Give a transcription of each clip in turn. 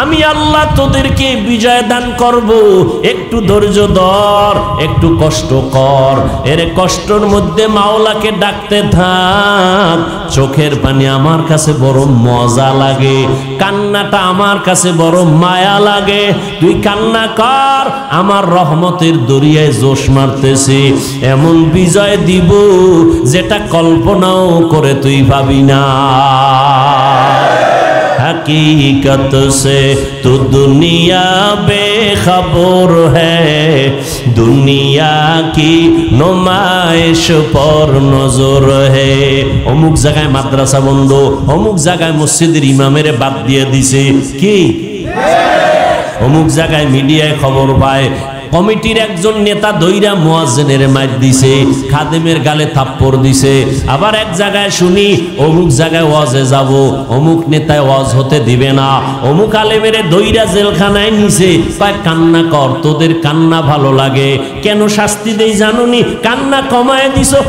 আমি আল্লাহ তোদেরকে বিজয় দান করব। একটু ধৈর্য ধর, একটু কষ্ট কর। এর কষ্টের মধ্যে মাওলাকে ডাকতে থাক। চোখের পানি আমার কাছে বড় মজা লাগে, কান্নাটা আমার কাছে বড় মায়া লাগে। তুই কান্না কর, আমার রহমতের দরিয়ায় জোশ মারতেছে। এমন বিজয় দিব যেটা কল্পনাও করে তুই পাবি না। हकीकत से तो दुनिया बेखबर है, दुनिया की नुमाइश पर नजर है। অমুক জায়গায় মাদ্রাসা বন্ধ, অমুক জায়গায় মসজিদের ইমামের বাদ দিয়ে দিছে কি, অমুক জায়গায় মিডিয়ায় খবর পায় কমিটির একজন নেতা দইরা মুয়াজ্জিনের মাইর দিছে, খাদেমের গালে থাপ্পড় দিছে। আবার এক জায়গায় শুনি অমুক জায়গায় ওয়াজে যাব, অমুক নেতায় ওয়াজ হতে দিবে না, অমুক আলেমের দইরা জেলখানায় নিছে। কয় কান্না কর, তোদের কান্না ভালো লাগে। কেন শাস্তি দেই জানুনি? কান্না কমায় দিছো।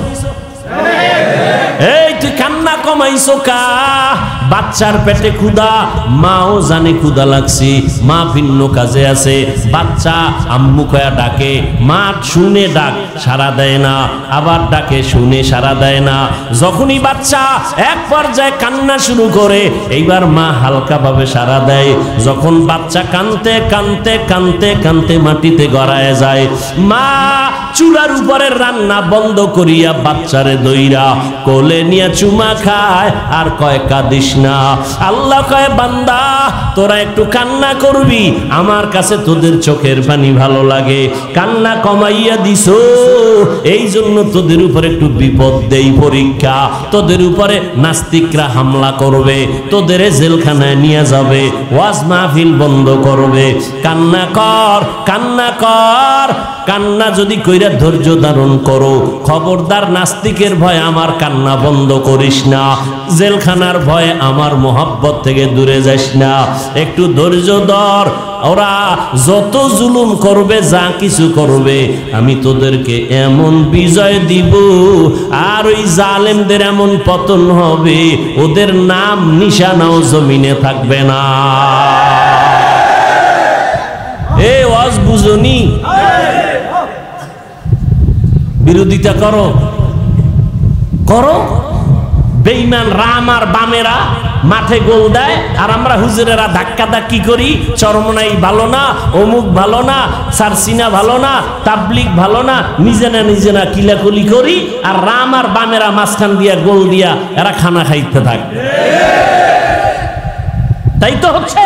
এই তুই কান্না কমাইছো কা? বাচ্চার পেটে ক্ষুধা, মাও জানে ক্ষুধা লাগছে, মা ভিন্ন কাজে আছে। বাচ্চা আম্মু কয়া ডাকে, মা শুনে ডাক সাড়া দেয় না, আবার ডাকে শুনে সাড়া দেয় না। যখনই বাচ্চা এক পর্যায়ে কান্না শুরু করে, এইবার মা হালকা ভাবে সাড়া দেয়। যখন বাচ্চা কানতে কানতে কানতে কানতে মাটিতে গড়ায় যায়, মা চুলার উপরের রান্না বন্ধ করিয়া বাচ্চারে দইরা কোলে নিয়ে চুমা খায় আর কয় কাঁদিস না। আল্লাহ কয় বান্দা তোরা একটু কান্না করবি, আমার কাছে তোদের চোখের পানি ভালো লাগে। কান্না কমাইয়া দিছো, এই জন্য তোদের উপরে একটু বিপদ দেই, পরীক্ষা। তোদের উপরে নাস্তিকরা হামলা করবে, তোদের জেলখানায় নিয়ে যাবে, ওয়াজ মাহফিল বন্ধ করবে। কান্না কর, কান্না কর। কান্না যদি কইরা ধৈর্য ধারণ করো, খবরদার নাস্তিকের ভয় আমার কান্না বন্ধ করিস না, জেলখানার ভয়ে আমার মোহাব্বত থেকে দূরে যাস না। একটু ধৈর্য ধর। ওরা যত জুলুম করবে, যা কিছু করবে, আমি তোদেরকে এমন বিজয় দিব, আর ওই জালেমদের এমন পতন হবে, ওদের নাম নিশানাও জমিনে থাকবে না। এ ওয়াজ বুঝনি? বিরোধিতা করো করো। বেঈমান রাম আর বামেরা মাঠে গোল দেয়, আর আমরা হুজুরেরা ধাক্কা ধাক্কি করি। চরমনাই ভালো না, অমুক ভালো না, সারসিনা ভালো না, তাবলিগ ভালো না, নিজেরা কিলাকুলি করি। আর রাম আর বামেরা মাঝখান দিয়া গোল দিয়া এরা খানা খাইতে থাকে। তাই তো হচ্ছে।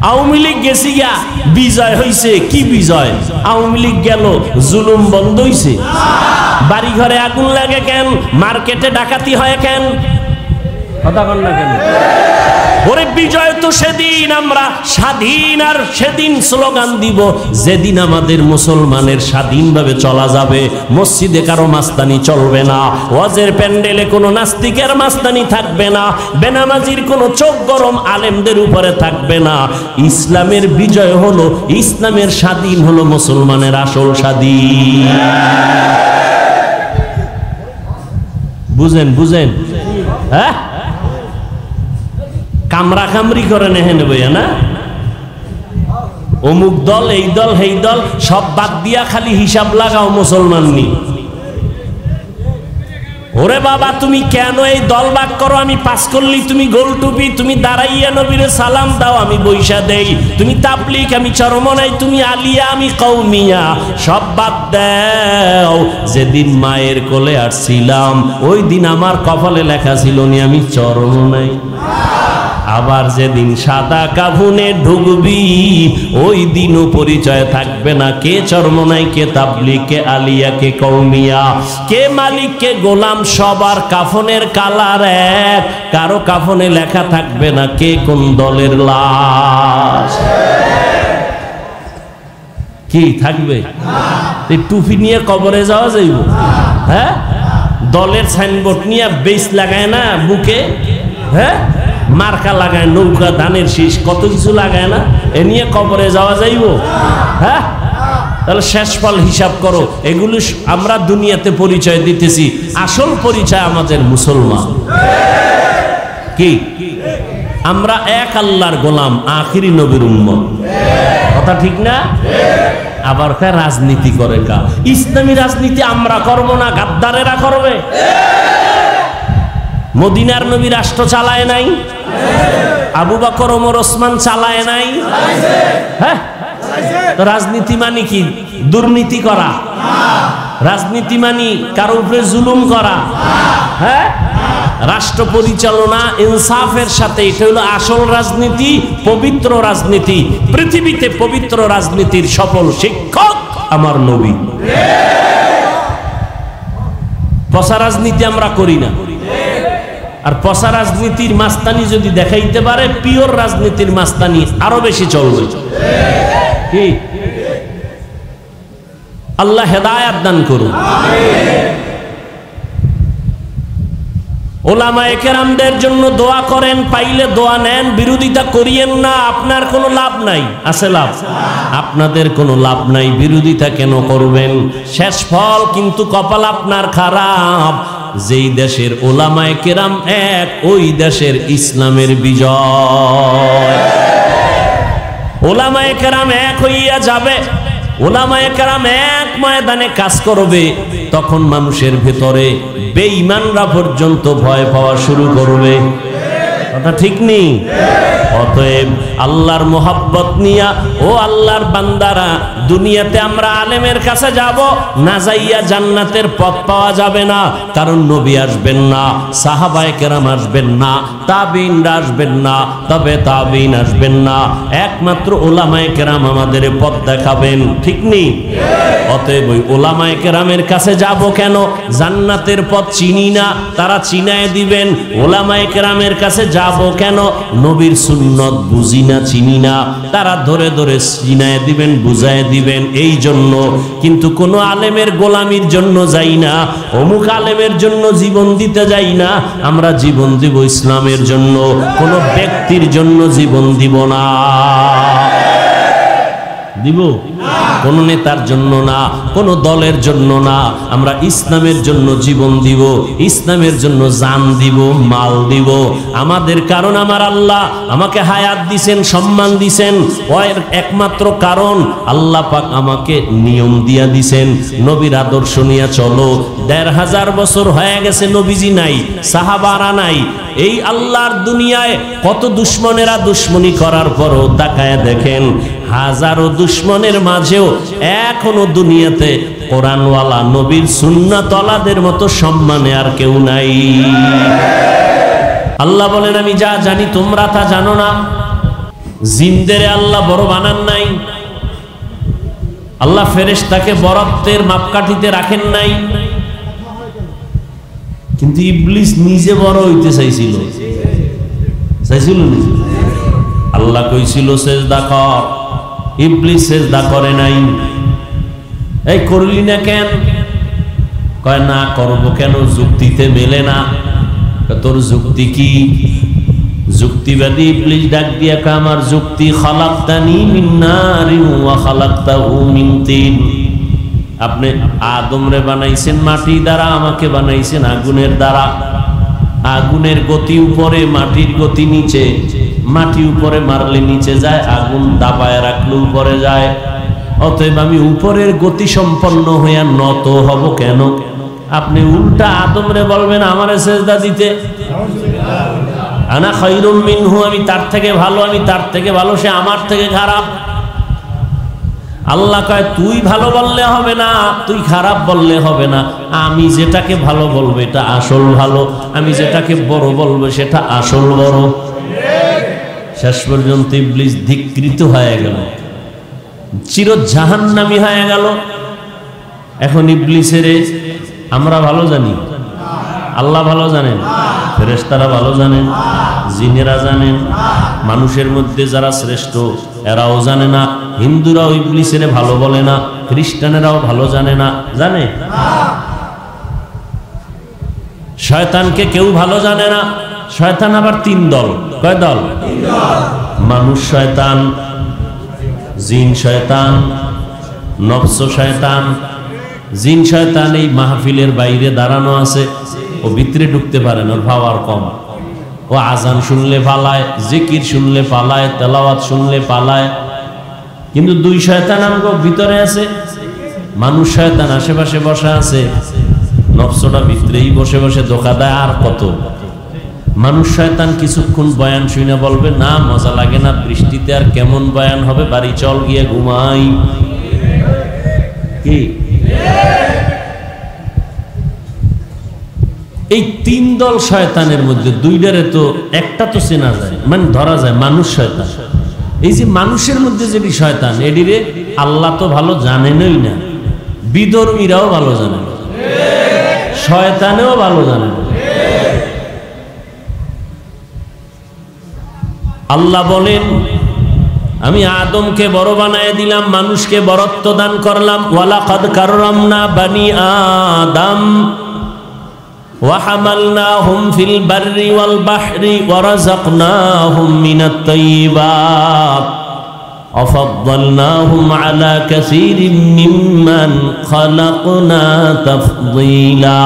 আওয়ামী লীগ গেছি গিয়া বিজয় হইছে। কি বিজয়? আওয়ামী লীগ গেল, জুলুম বন্ধ হইছে। বাড়ি ঘরে আগুন লাগে কেন? মার্কেটে ডাকাতি হয় কেন? কথা বল না কেন? ওরে বিজয় তো সেদিন আমরা স্বাধীন, আর সেদিন স্লোগান দিব যেদিন আমাদের মুসলমানের স্বাধীনভাবে চলা যাবে। মসজিদে কারো মাস্তানি চলবে না, ওয়াজের প্যান্ডেলে কোনো নাস্তিকের মাস্তানি থাকবে না, বেনামাজির কোনো চোখ গরম আলেমদের উপরে থাকবে না। ইসলামের বিজয় হলো, ইসলামের স্বাধীন হলো মুসলমানের আসল স্বাধীন। বুঝেন বুঝেন? হ্যাঁ, কামরা কামরি করে নেহে নেবে না, অমুক দল, এই দল, এই দল সব বাদ দিয়া খালি হিসাব লাগাও মুসলমান নি। ওরে বাবা, তুমি কেন এই দল ভাগ করো? আমি পাস করলি তুমি গোল টুপি, তুমি দাঁড়াইয়া নবীরে সালাম দাও, আমি বৈশা দেই। তুমি তাবলিগ, আমি চরমনাই, তুমি আলিয়া, আমি কওমিয়া। সব বাদ দাও। যেদিন মায়ের কোলে আসছিলাম, ওই দিন আমার কপালে লেখা ছিল নি আমি চরমনাই। আবার যেদিন সাদা কাফনে ঢুকবি, ওই দিনও পরিচয় থাকবে না কে চরমনাই, কে তাবলিগ, কে আলিয়া, কে কওমিয়া, কে মালিক, কে গোলাম। সবার কাফনের কালার এক, কারো কাফনে লেখা থাকবে না কে কোন দলের লাশ। কি থাকবে? টুপি নিয়ে কবরে যাওয়া যাইব? হ্যাঁ, দলের সাইনবোর্ড নিয়ে বেশ লাগায় না বুকে, হ্যাঁ, মার্কা লাগায়, নৌকা, ধানের শীষ, কত কিছু লাগায় না, এ নিয়ে কবরে যাওয়া যাইব? হ্যাঁ, তাহলে শেষ ফল হিসাব করো। এগুলো আমরা দুনিয়াতে পরিচয় দিতেছি, আসল পরিচয় আমাদের মুসলমান। কি আমরা এক আল্লাহর গোলাম, আখিরি নবীর উম্মত। কথা ঠিক না? আবার কা রাজনীতি করে কা? ইসলামী রাজনীতি আমরা করব না, গাদ্দারেরা করবে। মদিনার নবী রাষ্ট্র চালায় নাই? আবু বকর ওমর ওসমান চালায় নাই? হ্যাঁ, তো রাজনীতি মানে কি? দুর্নীতি করা? রাজনীতি মানে কারো উপরে জুলুম করা? হ্যাঁ, রাষ্ট্র পরিচালনা ইনসাফের সাথে, এটা হলো আসল রাজনীতি, পবিত্র রাজনীতি। পৃথিবীতে পবিত্র রাজনীতির সফল শিক্ষক আমার নবী। পচা রাজনীতি আমরা করি না। আর পচা রাজনীতির মাস্তানি যদি দেখাইতে পারে, পিওর রাজনীতির মাস্তানি আরো বেশি চলবে। কি আল্লাহ হেদায়েত দান করুন। ওলামায়ে কেরামদের জন্য দোয়া করেন, পাইলে দোয়া নেন, বিরোধিতা করিয়েন না। আপনার কোনো লাভ নাই। আছে লাভ? আপনাদের কোনো লাভ নাই, বিরোধিতা কেন করবেন? শেষ ফল কিন্তু কপাল আপনার খারাপ। যেই দেশের ওলামায়ে কেরাম এক, ওই দেশের ইসলামের বিজয়। ওলামায়ে কেরাম এক হইয়া যাবে, ওলামায়ে কেরাম এক ময়দানে কাজ করবে, তখন মানুষের ভেতরে বেঈমানরা পর্যন্ত ভয় পাওয়া শুরু করবে। কথা ঠিক নেই? অতএব আল্লাহর মোহাব্বত নিয়া, ও আল্লাহর বান্দারা, দুনিয়াতে আমরা আলেমের কাছে যাব না, যাইয়া জান্নাতের পথ পাওয়া যাবে না। কারণ নবী আসবেন না, সাহাবায়ে কেরাম আসবেন না, তাবিঈনরা আসবেন না, তবে তাবিঈন আসবেন না, একমাত্র ওলামায়ে কেরাম আমাদের পথ দেখাবেন। ঠিক নেই? অতএব ওই ওলামায়ে কেরামের কাছে যাব কেন? জান্নাতের পথ চিনি না, তারা চিনায় দিবেন। ওলামায়ে কেরামের কাছে যাব কেন? নবীর সুন্নত বুঝি না, চিনি না, তারা ধরে ধরে চিনায় দিবেন, বুঝায় দিবেন। এই জন্য কিন্তু কোনো আলেমের গোলামির জন্য যাই না, অমুক আলেমের জন্য জীবন দিতে যাই না। আমরা জীবন দিব ইসলামের জন্য, কোনো ব্যক্তির জন্য জীবন দিব না। দিব? কোন নেতার জন্য না, কোন দলের জন্য না। আমরা ইসলামের জন্য জীবন দিব, ইসলামের জন্য জান দিব, মাল দিব। আমাদের কারণ আমার আল্লাহ আমাকে হায়াত দিছেন, সম্মান দিছেন। ওর একমাত্র কারণ আল্লাহ পাক আমাকে নিয়ম দিয়া দিছেন, নবীর আদর্শ নিয়ে চলো। ১৫০০ বছর হয়ে গেছে, নবীজি নাই, সাহাবারা নাই। এই আল্লাহর দুনিয়ায় কত দুশ্মনেরা দুশ্মনী করার পরও তাকায় দেখেন, হাজারো দুশ্মনের মাঝেও এখনো দুনিয়াতে কোরআনওয়ালা, নবীর সুন্নাতওয়ালাদের মতো সম্মানে আর কেউ নাই। আল্লাহ বলেন, আমি যা জানি তোমরা তা জানো না। জিনদের আল্লাহ বড় বানান নাই, আল্লাহ ফেরেশতাকে বরত্বের মাপকাঠিতে রাখেন নাই। কিন্তু ইবলিস নিজে বড় হইতে চাইছিল, চাইছিল না? আল্লাহ কইছিল সেজদা কর, ইবলিস সেজদা করে নাই। এই করলি না কেন? কয় না করব কেন, যুক্তিতে মেলে না। তোর যুক্তি কি? যুক্তিবাদী ইবলিস ডাক দিয়া কয়, আমার যুক্তি খালাকতানি মিন নারিন ওয়া খালাকতাহু মিন তিন। আপনি আদমরে বানাইছেন মাটি দ্বারা, আমাকে বানাইছেন আগুনের দ্বারা। আগুনের গতি উপরে, মাটির গতি নিচে। মাটি উপরে মারলে নিচে যায়, আগুন দাবায় রাখলে উপরে যায়। অতএব আমি উপরের গতি সম্পন্ন হইয়া নত হব কেন? আপনি উল্টা আদমরে বলবেন আমারে সেজদা দিতে। আনা খায়রুম মিনহু, আমি তার থেকে ভালো, আমি তার থেকে ভালো, সে আমার থেকে খারাপ। আল্লাহ কয়, তুই ভালো বললে হবে না, তুই খারাপ বললে হবে না। আমি যেটাকে ভালো বলবো এটা আসল ভালো, আমি যেটাকে বড় বলবো সেটা আসল বড়। শেষ পর্যন্ত ইবলিস ধিক্কৃত হয়ে গেল, চির জাহান্নামী হয়ে গেল। এখন ইবলিসের আমরা ভালো জানি, আল্লাহ ভালো জানেন, ফেরেশতারা ভালো জানেন, জিনেরা জানেন, মানুষের মধ্যে যারা শ্রেষ্ঠ এরাও জানে না। হিন্দুরাও ইবলিসের ভালো বলে না, খ্রিস্টানেরাও ভালো জানে না। জানে? শয়তানকে কেউ ভালো জানে না। শয়তান আবার ৩ দল। কয় দল? মানুষ শয়তান, জিন শয়তান, নফস শয়তান। জিন শয়তান এই মাহফিলের বাইরে দাঁড়ানো আছে, ও ভিতরে ঢুকতে পারে না, ওর পাওয়ার কম। ও ও আজান শুনলে পালায়, জিকির শুনলে পালায়, তেলাওয়াত শুনলে পালায়। কিন্তু দুই শয়তান আমগো ভিতরে আছে। মানুষ শয়তান আশেপাশে বসা আছে, নফসটা ভিতরেই বসে বসে ধোঁকা দেয়। আর কত মানুষ শয়তান কিছুক্ষণ বয়ান শুনে বলবে না মজা লাগে না, বৃষ্টিতে আর কেমন বয়ান হবে, বাড়ি চল গিয়ে ঘুমাই। কি এই তিন দল শয়তানের মধ্যে দুইটারে তো একটা তো চেনা যায়, মানে ধরা যায়, মানুষ শয়তান। এই যে মানুষের মধ্যে যেটি শয়তান, এটিরে আল্লাহ তো ভালো জানেনই না, বিধর্মীরাও ভালো জানে না, শয়তানেও ভালো জানে না। আল্লাহ বলেন আমি আদমকে বড় বানায় দিলাম, মানুষকে বরত্ব দান করলাম। ওয়ালাকাদ কাররামনা বানি আদম ওয়া হামালনাহুম ফিল বাররি ওয়াল বাহরি ওয়া রাযাকনাহুম মিনাত তাইয়্যিবাত ওয়া ফাদ্দালনাহুম আলা কাসীরিম মিম্মান খালাকনা তাফদীলা।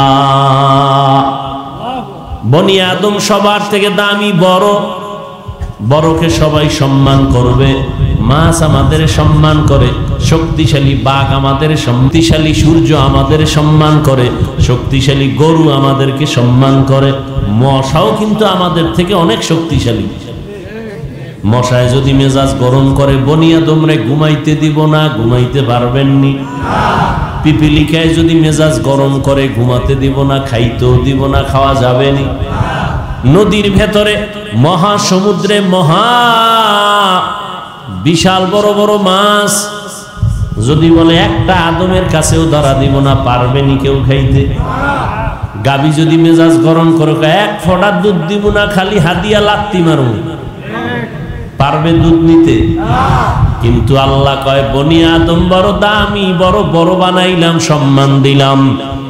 বনি আদম সবার থেকে দামি, বড়, বড়কে সবাই সম্মান করবে। মাছ আমাদের সম্মান করে, শক্তিশালী বাঘ আমাদের, শক্তিশালী সূর্য আমাদের সম্মান করে, শক্তিশালী গরু আমাদেরকে সম্মান করে, মশাও কিন্তু আমাদের থেকে অনেক শক্তিশালী। মশায় যদি মেজাজ গরম করে বনি আদমরে ঘুমাইতে দিব না, ঘুমাইতে পারবেননি। পিপিলিকায় যদি মেজাজ গরম করে ঘুমাতে দিব না, খাইতেও দিব না, খাওয়া যাবে নি। নদীর ভেতরে মহাসমুদ্রে মহা বিশাল বড় বড় মাছ যদি বলে একটা আদমের কাছেও ধরা দিব না, পারবেনি কেউ খাইতে। গাবি যদি মেজাজ গরম করে এক ফোঁটা দুধ দিব না, খালি হাদিয়া লাত্তি মারু, পারবে দুধ নিতে? কিন্তু আল্লাহ কয় বনি আদম বড় দামি, বড় বড় বানাইলাম, সম্মান দিলাম,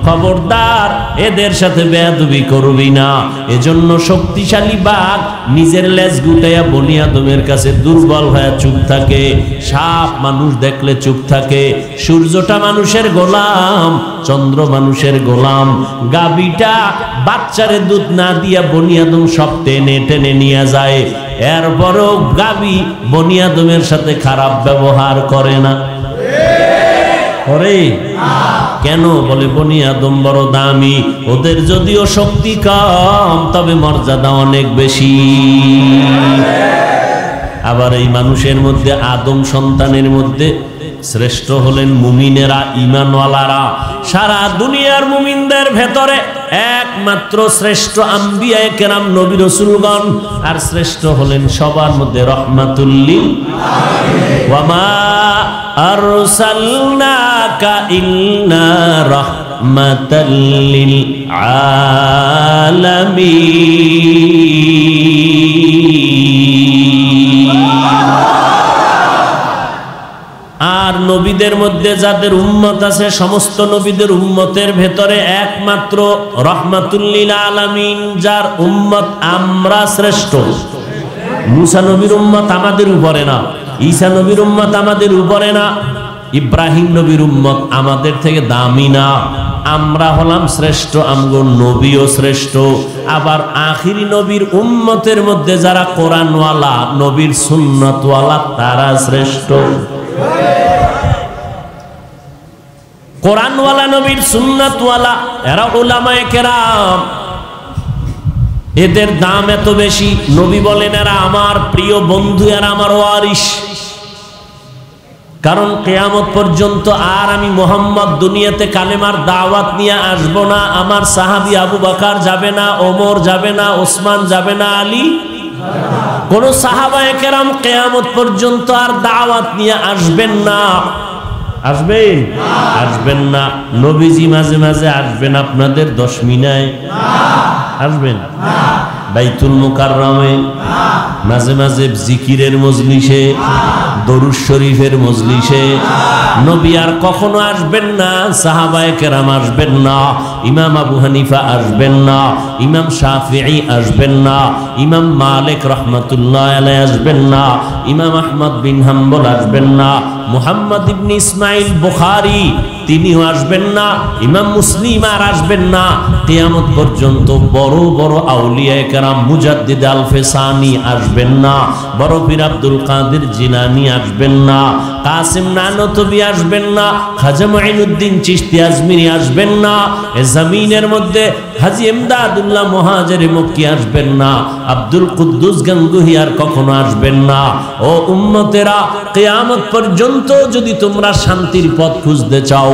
খবরদার এদের সাথে বেয়াদবি করবি না। এজন্য শক্তিশালী বাঘ নিজের লেজ গুটাইয়া বনি আদমের কাছে দুর্বল হয়ে চুপ থাকে। সাপ মানুষ দেখলে চুপ থাকে। সূর্যটা মানুষের গোলাম, চন্দ্র মানুষের গোলাম। গাবিটা বাচ্চারে দুধ না দিয়া বনি আদম সব টেনে টেনে নিয়ে যায়। এরপরও গাবি বনি আদমের সাথে খারাপ ব্যবহার করে না, করে কেন? বলে বনি আদম বড় দামি, ওদের যদিও শক্তি কম তবে মর্যাদা অনেক বেশি। আবার এই মানুষের মধ্যে, আদম সন্তানের মধ্যে শ্রেষ্ঠ হলেন মুমিনেরা, ঈমানওয়ালারা। সারা দুনিয়ার মুমিনদের ভেতরে একমাত্র শ্রেষ্ঠ আম্বিয়ায়ে কেরাম, নবী রাসূলগণ, আর শ্রেষ্ঠ হলেন সবার মধ্যে রাহমাতুল লিল আলামিন। ওয়া মা আরসালনাকা ইল্লা রাহমাতাল লিল আলামিন। আর নবীদের মধ্যে যাদের উম্মত আছে, সমস্ত নবীদের উম্মতের ভেতরে একমাত্র রাহমাতুল লিল আলামিন, যার উম্মত আমরা শ্রেষ্ঠ। মুসা নবীর উম্মত আমাদের উপরে না, ঈসা নবীর উম্মত আমাদের উপরে না, ইব্রাহিম নবীর উম্মত আমাদের থেকে দামি না। আমরা হলাম শ্রেষ্ঠ, আমগো নবীও শ্রেষ্ঠ। আবার আখিরি নবীর উম্মতের মধ্যে যারা কোরআনওয়ালা, নবীর সুন্নতওয়ালা, তারা শ্রেষ্ঠ। কোরআনওয়ালা, নবীর সুন্নাতওয়ালা, এরা উলামায়ে কেরাম, এদের দাম এত বেশি। নবী বলেন এরা আমার প্রিয় বন্ধু, এরা আমার ওয়ারিস। কারণ কিয়ামত পর্যন্ত আর আমি মুহাম্মদ দুনিয়াতে কালেমার দাওয়াত নিয়ে আসবো না। আমার সাহাবী আবু বকর যাবে না, ওমর যাবে না, ওসমান যাবে না, আলী, কোন সাহাবায়ে কেরাম কিয়ামত পর্যন্ত আর দাওয়াত নিয়ে আসবেন না। আসবেন? আসবেন না। নবীজি মাঝে মাঝে আসবেন আপনাদের দশমিনায়, আসবেন বাইতুল মুকাররমে, মাঝে মাঝে জিকিরের মজলিসে, দরুদ শরীফের মজলিসে। নবী আর কখনো আসবেন না, সাহাবায়ে কেরাম আসবেন না, ইমাম আবু হানিফা আসবেন না, ইমাম শাফিঈ আসবেন না, ইমাম মালিক রহমাতুল্লাহ আলাইহি আসবেন না, ইমাম আহমদ বিন হাম্বল আসবেন না, মুহাম্মদ ইবনে ইসমাইল বুখারী তিনিও আসবেন না, ইমাম মুসলিম আর আসবেন না। কিয়ামত পর্যন্ত বড় বড় আউলিয়ায়ে কেরাম মুজাদ্দিদ আল ফেসানি আসবেন না, বড় পীর আব্দুল কাদের জিলানী আসবেন না, কাসিম নানতবী আসবেন না, খাজা মুঈনুদ্দিন চিশতি আজমিরি আসবেন না, এ জমিনের মধ্যে হাজী ইমদাদুল্লাহ মুহাজিরি মক্কি আসবেন না, আব্দুল কুদ্দুস গাঙ্গুহি আর কখনো আসবেন না। ও উম্মতেরা, কিয়ামত পর্যন্ত যদি তোমরা শান্তির পথ খুঁজতে চাও,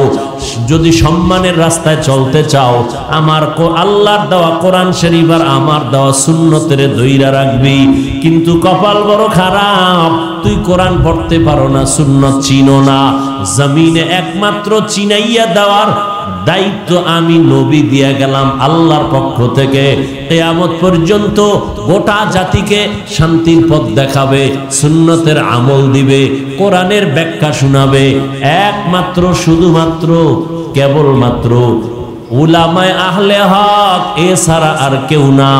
যদি সম্মানের রাস্তায় চলতে চাও, আমার আল্লাহর দেওয়া কোরআন শরীফ আর আমার দেওয়া সুন্নতের ধইরা রাখবি। কিন্তু কপাল বড় খারাপ, তুই কোরআন পড়তে পারো না, সুন্নত চিনো না। জমিনে একমাত্র চিনাইয়া দেওয়ার দায়িত্ব আমি নবী দিয়া গেলাম আল্লাহর পক্ষ থেকে। কিয়ামত পর্যন্ত গোটা জাতিকে শান্তির পথ দেখাবে, সুন্নতের আমল দিবে, কোরআনের ব্যাখ্যা শোনাবে একমাত্র শুধুমাত্র কেবলমাত্র উলামায়ে আহলে হক, এছাড়া আর কেউ না।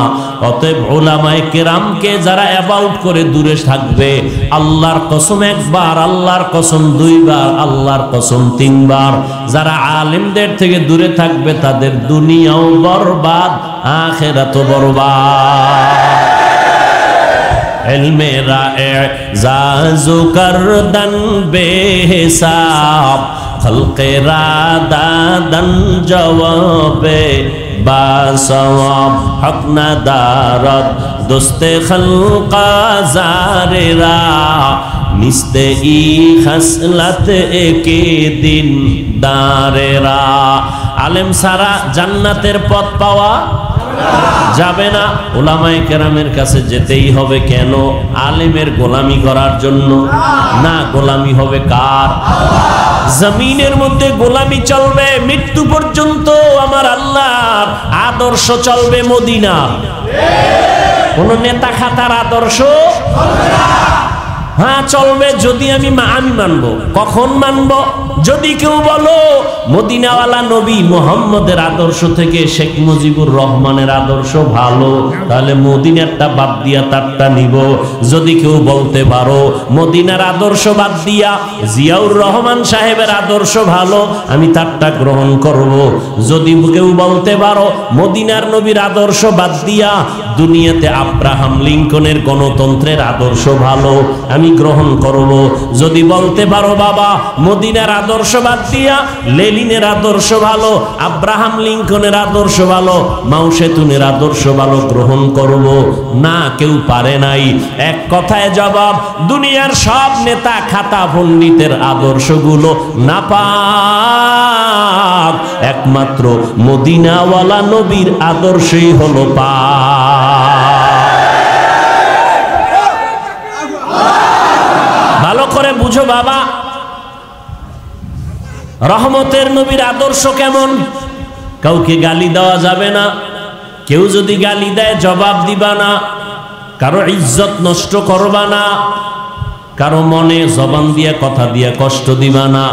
অতএব উলামায়ে কেরামকে যারা অ্যাবাউট করে দূরে থাকবে, আল্লাহর কসম একবার, আল্লাহর কসম দুইবার, আল্লাহর কসম তিনবার, যারা আলেমদের থেকে দূরে থাকবে তাদের দুনিয়াও বরবাদ, আখিরাতও বরবাদ। ইলমে রা'জাজু করদন বেহিসাব, খলকে রাদাদন জওয়াবে বাসওয়াব, হক নাদারত দোস্তে খলকা জারেরা, মিস্তে ই খসলত একে দিন দারেরা। আলেম সারা জান্নাতের পথ পাওয়া যাবে না। উলামায়ে কেরামের কাছে যেতেই হবে। কেন? আলেমের গোলামি করার জন্য না, গোলামি হবে কার? জমিনের মধ্যে গোলামি চলবে মৃত্যু পর্যন্ত, আমার আল্লাহর আদর্শ চলবে মদিনা। কোন নেতা খাতার আদর্শ হ্যাঁ চলবে, যদি আমি মানবো। কখন মানবো? যদি কেউ বলো মদিনাওয়ালা নবী মুহাম্মদের আদর্শ থেকে শেখ মুজিবুর রহমানের আদর্শ ভালো, তাহলে মদিনারটা বাদ দিয়া তারটা নিব। যদি কেউ বলতে পারো মদিনার আদর্শ বাদ দিয়া জিয়াউর রহমান সাহেবের আদর্শ ভালো, আমি তারটা গ্রহণ করব। যদি কেউ বলতে পারো মদিনার নবীর আদর্শ বাদ দিয়া দুনিয়াতে আব্রাহাম লিঙ্কনের গণতন্ত্রের আদর্শ ভালো, আমি গ্রহণ করব। যদি বলতে পারো বাবা মদিনার আদর্শ বাদ দিয়া লেনিনের আদর্শ ভালো, আব্রাহাম লিঙ্কনের আদর্শ ভালো, মাও সেতুনের আদর্শ ভালো, গ্রহণ করব না। কেউ পারে নাই। এক কথায় জবাব, দুনিয়ার সব নেতা খাতা পণ্ডিতের আদর্শগুলো নাপাক, একমাত্র মদিনাওয়ালা নবীর আদর্শই হলো পাক। ভালো করে বুঝো বাবা, রহমতের নবীর আদর্শ কেমন? কাউকে গালি দেওয়া যাবে না, কেউ যদি গালি দেয় জবাব দিবা না, কারো ইজ্জত নষ্ট করবা না, কারো মনে জবান দিয়া কথা দিয়া কষ্ট দিবা না,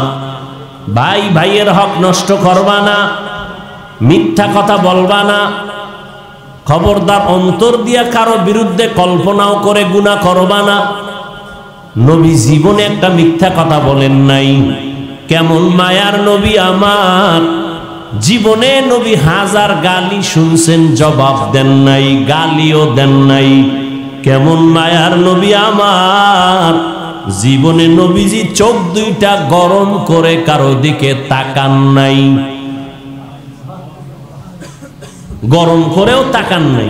ভাই ভাইয়ের হক নষ্ট করবা না, মিথ্যা কথা বলবা না, খবরদার অন্তর দিয়া কারো বিরুদ্ধে কল্পনাও করে গুনাহ করবা না। নবী জীবনে একটা মিথ্যা কথা বলেন নাই। কেমন মায়ার নবী আমার, জীবনে নবী হাজার গালি শুনছেন, জবাব দেন নাই, গালিও দেন নাই। কেমন মায়ার নবী আমার, জীবনে নবীজি চোখ দুইটা গরম করে কারো দিকে তাকান নাই, গরম করেও তাকান নাই।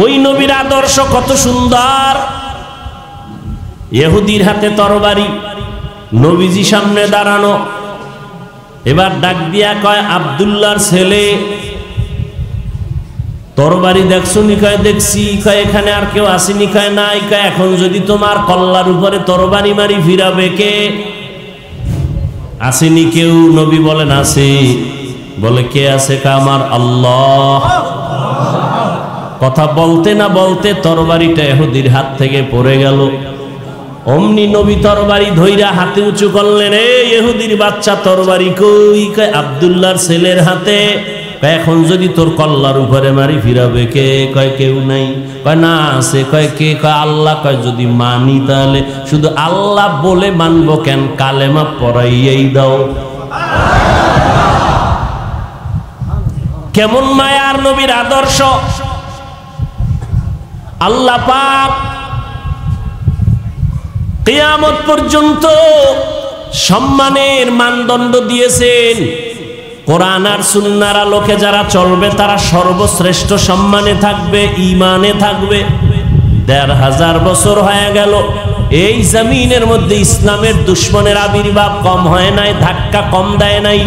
ওই নবীর আদর্শ কত সুন্দর। ইহুদির হাতে তরবারি, নবীজি সামনে দাঁড়ানো, এবার ডাক দিয়া কয় আব্দুল্লাহর ছেলে, তরবারি দেখছো নি? কয় দেখছি। কয় এখানে আর কেউ আসেনি? কয় নাই। কয় এখন যদি তোমার কল্লার উপরে তরবারি মারি ফিরাবে কে? আসেনি কেউ? নবী বলেন আছে। বলে কে আছে? কয় আমার আল্লাহ। কথা বলতে না বলতে তরবারিটা ইহুদির হাত থেকে পড়ে গেল। অমনি নবী তরবারি ধইরা হাতে উঁচু করলেন, এই ইহুদির বাচ্চা তরবারি কই? কয় আব্দুল্লাহর ছেলের হাতে। এখন যদি তোর কল্লার উপরে মারি ফিরাবে কে? কয় কেউ নাই। কয় না আছে। কয় কে? কয় আল্লাহ। কয় যদি মানি তাহলে শুধু আল্লাহ বলে মানবো কেন? কালেমা পড়াইয়াই দাও। কেমন মায়ার নবীর আদর্শ! আল্লাহ পাক কিয়ামত পর্যন্ত সম্মানের মানদণ্ড দিয়েছেন। কোরআন আর সুন্নাহর আলোকে যারা চলবে তারা সর্বশ্রেষ্ঠ সম্মানে থাকবে, ঈমানে থাকবে। ১৫০০ বছর হয়ে গেল এই জমিনের মধ্যে ইসলামের দুশ্মনের আবির্ভাব কম হয় নাই, ধাক্কা কম দেয় নাই।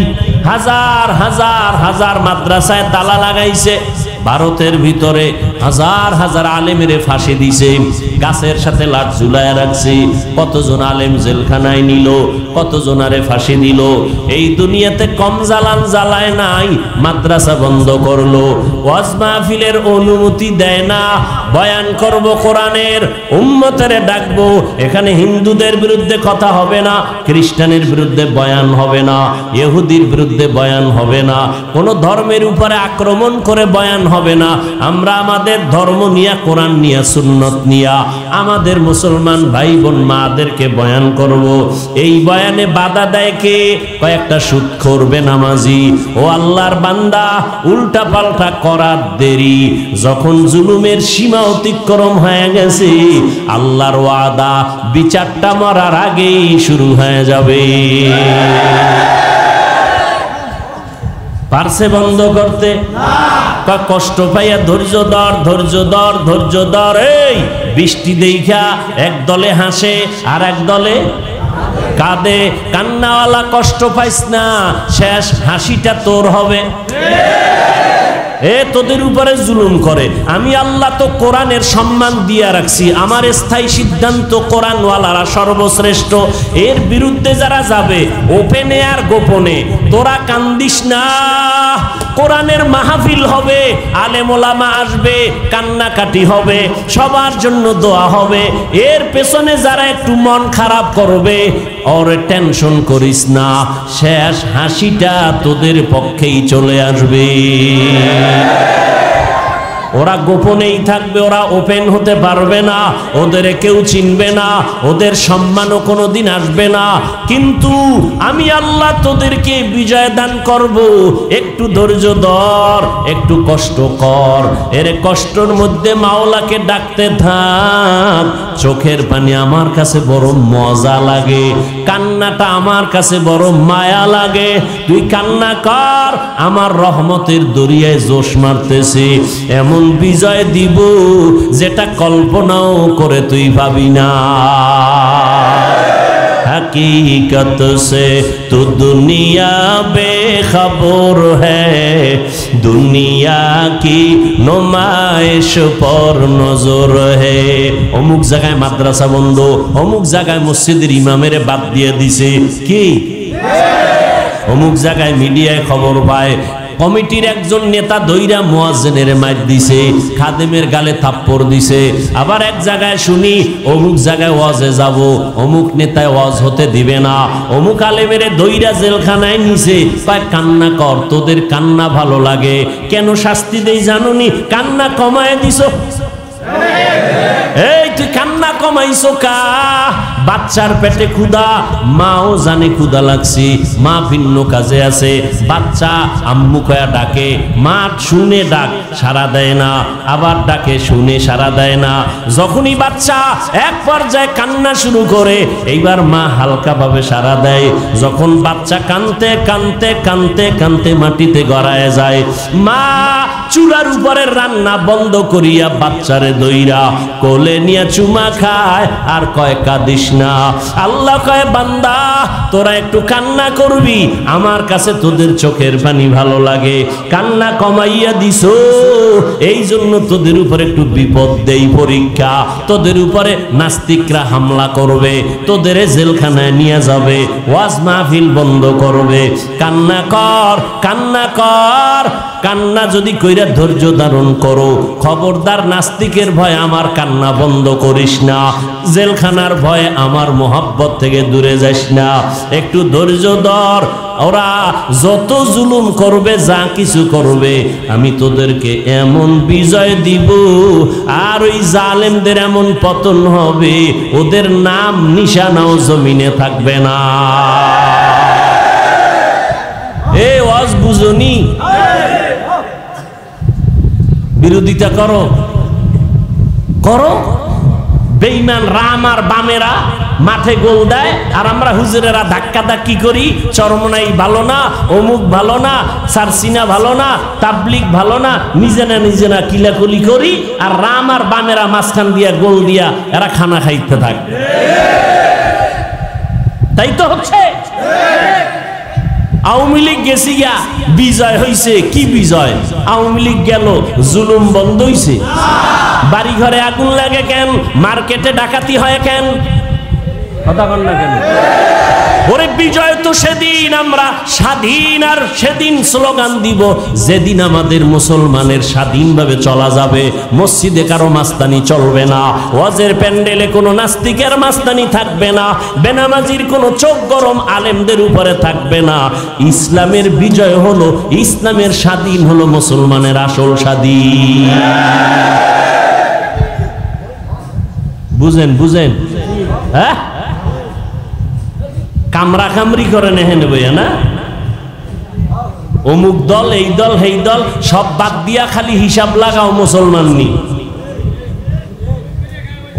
হাজার হাজার হাজার মাদ্রাসায় তালা লাগাইছে। ভারতের ভিতরে হাজার হাজার আলেমেরে ফাঁসি দিছে, গাছের সাথে লাট ঝুলায় রাখছে। কতজন আলেম জেলখানায় নিল, কতজনারে ফাঁসি দিল। এই দুনিয়াতে কম জ্বালান জ্বালায় নাই, মাদ্রাসা বন্ধ করলো। ওয়াজ মাহফিলের অনুমতি দেয় না। বয়ান করব কোরআনের, উম্মতেরে ডাকবো। এখানে হিন্দুদের বিরুদ্ধে কথা হবে না, খ্রিস্টানের বিরুদ্ধে বয়ান হবে না, ইহুদির বিরুদ্ধে বয়ান হবে না, কোনো ধর্মের উপরে আক্রমণ করে বয়ান হবে না। আমরা আমাদের ধর্ম নিয়া, কোরআন নিয়া, সুন্নত নিয়া আমাদের মুসলমান ভাই বোন মাদেরকে বয়ান করব। এই বয়ানে বাধা দেয় কে? কয়েকটা সুদখোর বেনামাজি। ও আল্লাহর বান্দা, উল্টা পাল্টা করার দেরি। যখন জুলুমের সীমা অতিক্রম হয়ে গেছে, আল্লাহর ওয়াদা বিচারটা মরার আগেই শুরু হয়ে যাবে। পারছে বন্ধ করতে? কষ্ট পাইয়া ধৈর্য ধর, ধৈর্য ধর, ধৈর্য ধর। এই বৃষ্টি দেখা এক দলে হাসে আর এক দলে কাঁদে। কান্নাওয়ালা কষ্ট পাইস না, শেষ হাসিটা তোর হবে। তোদের উপরে জুলুম করে, আমি আল্লাহ তো কোরআনের সম্মান দিয়া রাখছি। আমার স্থায়ী সিদ্ধান্ত কোরআনওয়ালারা সর্বশ্রেষ্ঠ। এর বিরুদ্ধে যারা যাবে ওপেনে আর গোপনে, তোরা কান্দিস না। কোরআনের মাহফিল হবে, আলেম ওলামা আসবে, কান্নাকাটি হবে, সবার জন্য দোয়া হবে। এর পেছনে যারা একটু মন খারাপ করবে, ওর টেনশন করিস না, শেষ হাসিটা তোদের পক্ষেই চলে আসবে। ওরা গোপনেই থাকবে, ওরা ওপেন হতে পারবে না, ওদের কেউ চিনবে না, ওদের সম্মানও কোনোদিন আসবে না। কিন্তু আমি আল্লাহ তোদেরকে বিজয় দান করব। একটু ধৈর্য ধর, একটু কষ্ট কর। এর কষ্টের মধ্যে মাওলাকে ডাকতে থাক। চোখের পানি আমার কাছে বড় মজা লাগে, কান্নাটা আমার কাছে বড় মায়া লাগে। তুই কান্না কর, আমার রহমতের দরিয়ায় জোশ মারতেছে। এমন বিজয় দিব যেটা কল্পনাও করে তুই ভাবি না। हकीकत से तो दुनिया बेखबर है, दुनिया की नुमाइश पर नजर है। অমুক জায়গায় মাদ্রাসা বন্ধ, অমুক জায়গায় মসজিদের ইমামের বাদ দিয়ে দিছে কি, অমুক জায়গায় মিডিয়ায় খবর পায় কমিটির একজন নেতা দইরা মুয়াজ্জিনের মাইর দিছে, খাদেমের গালে থাপ্পড় দিছে। আবার এক জায়গায় শুনি অমুক জায়গায় ওয়াজে যাব, অমুক নেতায় ওয়াজ হতে দিবে না, অমুক আলেমের দইরা জেলখানায় নিছে। পায় কান্না কর, তোদের কান্না ভালো লাগে। কেন শাস্তি দেই জানুনি? কান্না কমায় দিছো। এই তুই কান্না কমাইছো কা? বাচ্চার পেটে ক্ষুধা, মাও জানে ক্ষুধা লাগছে, মা ভিন্ন কাজে আছে। বাচ্চা আম্মু কয়া ডাকে, মা শুনে ডাক সাড়া দেয় না, আবার ডাকে শুনে সাড়া দেয় না। যখনই বাচ্চা এক পর্যায়ে কান্না শুরু করে, এইবার মা হালকা ভাবে সাড়া দেয়। যখন বাচ্চা কানতে কানতে কানতে কানতে মাটিতে গড়ায় যায়, মা চুলার উপরে রান্না বন্ধ করিয়া বাচ্চারে দইরা কোলে নিয়ে চুমা খায় আর কয় কাঁদিস না। আল্লাহ কয় বান্দা তোরা একটু কান্না করবি, আমার কাছে তোদের চোখের পানি ভালো লাগে। কান্না কমাইয়া দিছো, এই জন্য তোদের উপরে একটু বিপদ দেই, পরীক্ষা। তোদের উপরে নাস্তিকরা হামলা করবে, তোদের জেলখানায় নিয়ে যাবে, ওয়াজ মাহফিল বন্ধ করবে। কান্না কর, কান্না কর। কান্না যদি কইরা ধৈর্য ধারণ করো, খবরদার নাস্তিকের ভয়ে আমার কান্না বন্ধ করিস না, জেলখানার ভয়ে আমার মোহাব্বত থেকে দূরে যাস না, একটু ধৈর্য ধর। ওরা যত জুলুম করবে, যা কিছু করবে, আমি তোদেরকে এমন বিজয় দিব, আর ওই জালেমদের এমন পতন হবে, ওদের নাম নিশানাও জমিনে থাকবে না। এ ওয়াজ বুঝনি? বিরোধিতা করো করো। বেঈমান রাম আর বামেরা মাঠে গোল দেয়, আর আমরা হুজুরেরা ধাক্কা ধাক্কি করি, চরমনাই ভালো না, অমুক ভালো না, সারসিনা ভালো না, তাবলিগ ভালো না, নিজেরা কিলাকুলি করি, আর রাম আর বামেরা মাঝখান দিয়া গোল দিয়া এরা খানা খাইতে থাকে। তাই তো হচ্ছে। আওয়ামী লীগ গেছি গিয়া বিজয় হইছে। কি বিজয়? আওয়ামী লীগ গেল, জুলুম বন্ধ হইছে। বাড়ি ঘরে আগুন লাগে কেন? মার্কেটে ডাকাতি হয় কেন? কথা বল না কেন? ওরে বিজয় তো সেদিন আমরা স্বাধীন, আর সেদিন স্লোগান দিব যেদিন আমাদের মুসলমানের স্বাধীনভাবে চলা যাবে। মসজিদে কারো মাস্তানি চলবে না, ওয়াজের প্যান্ডেলে কোনো নাস্তিকের মাস্তানি থাকবে না, বেনামাজির কোনো চোখ গরম আলেমদের উপরে থাকবে না। ইসলামের বিজয় হলো, ইসলামের স্বাধীন হলো মুসলমানের আসল স্বাধীন। বুঝেন বুঝেন? হ্যাঁ, কামরা কামরি করে নেহেন বইয়া না, অমুক দল, এই দল, এই দল সব বাদ দিয়া খালি হিসাব লাগাও মুসলমান নি।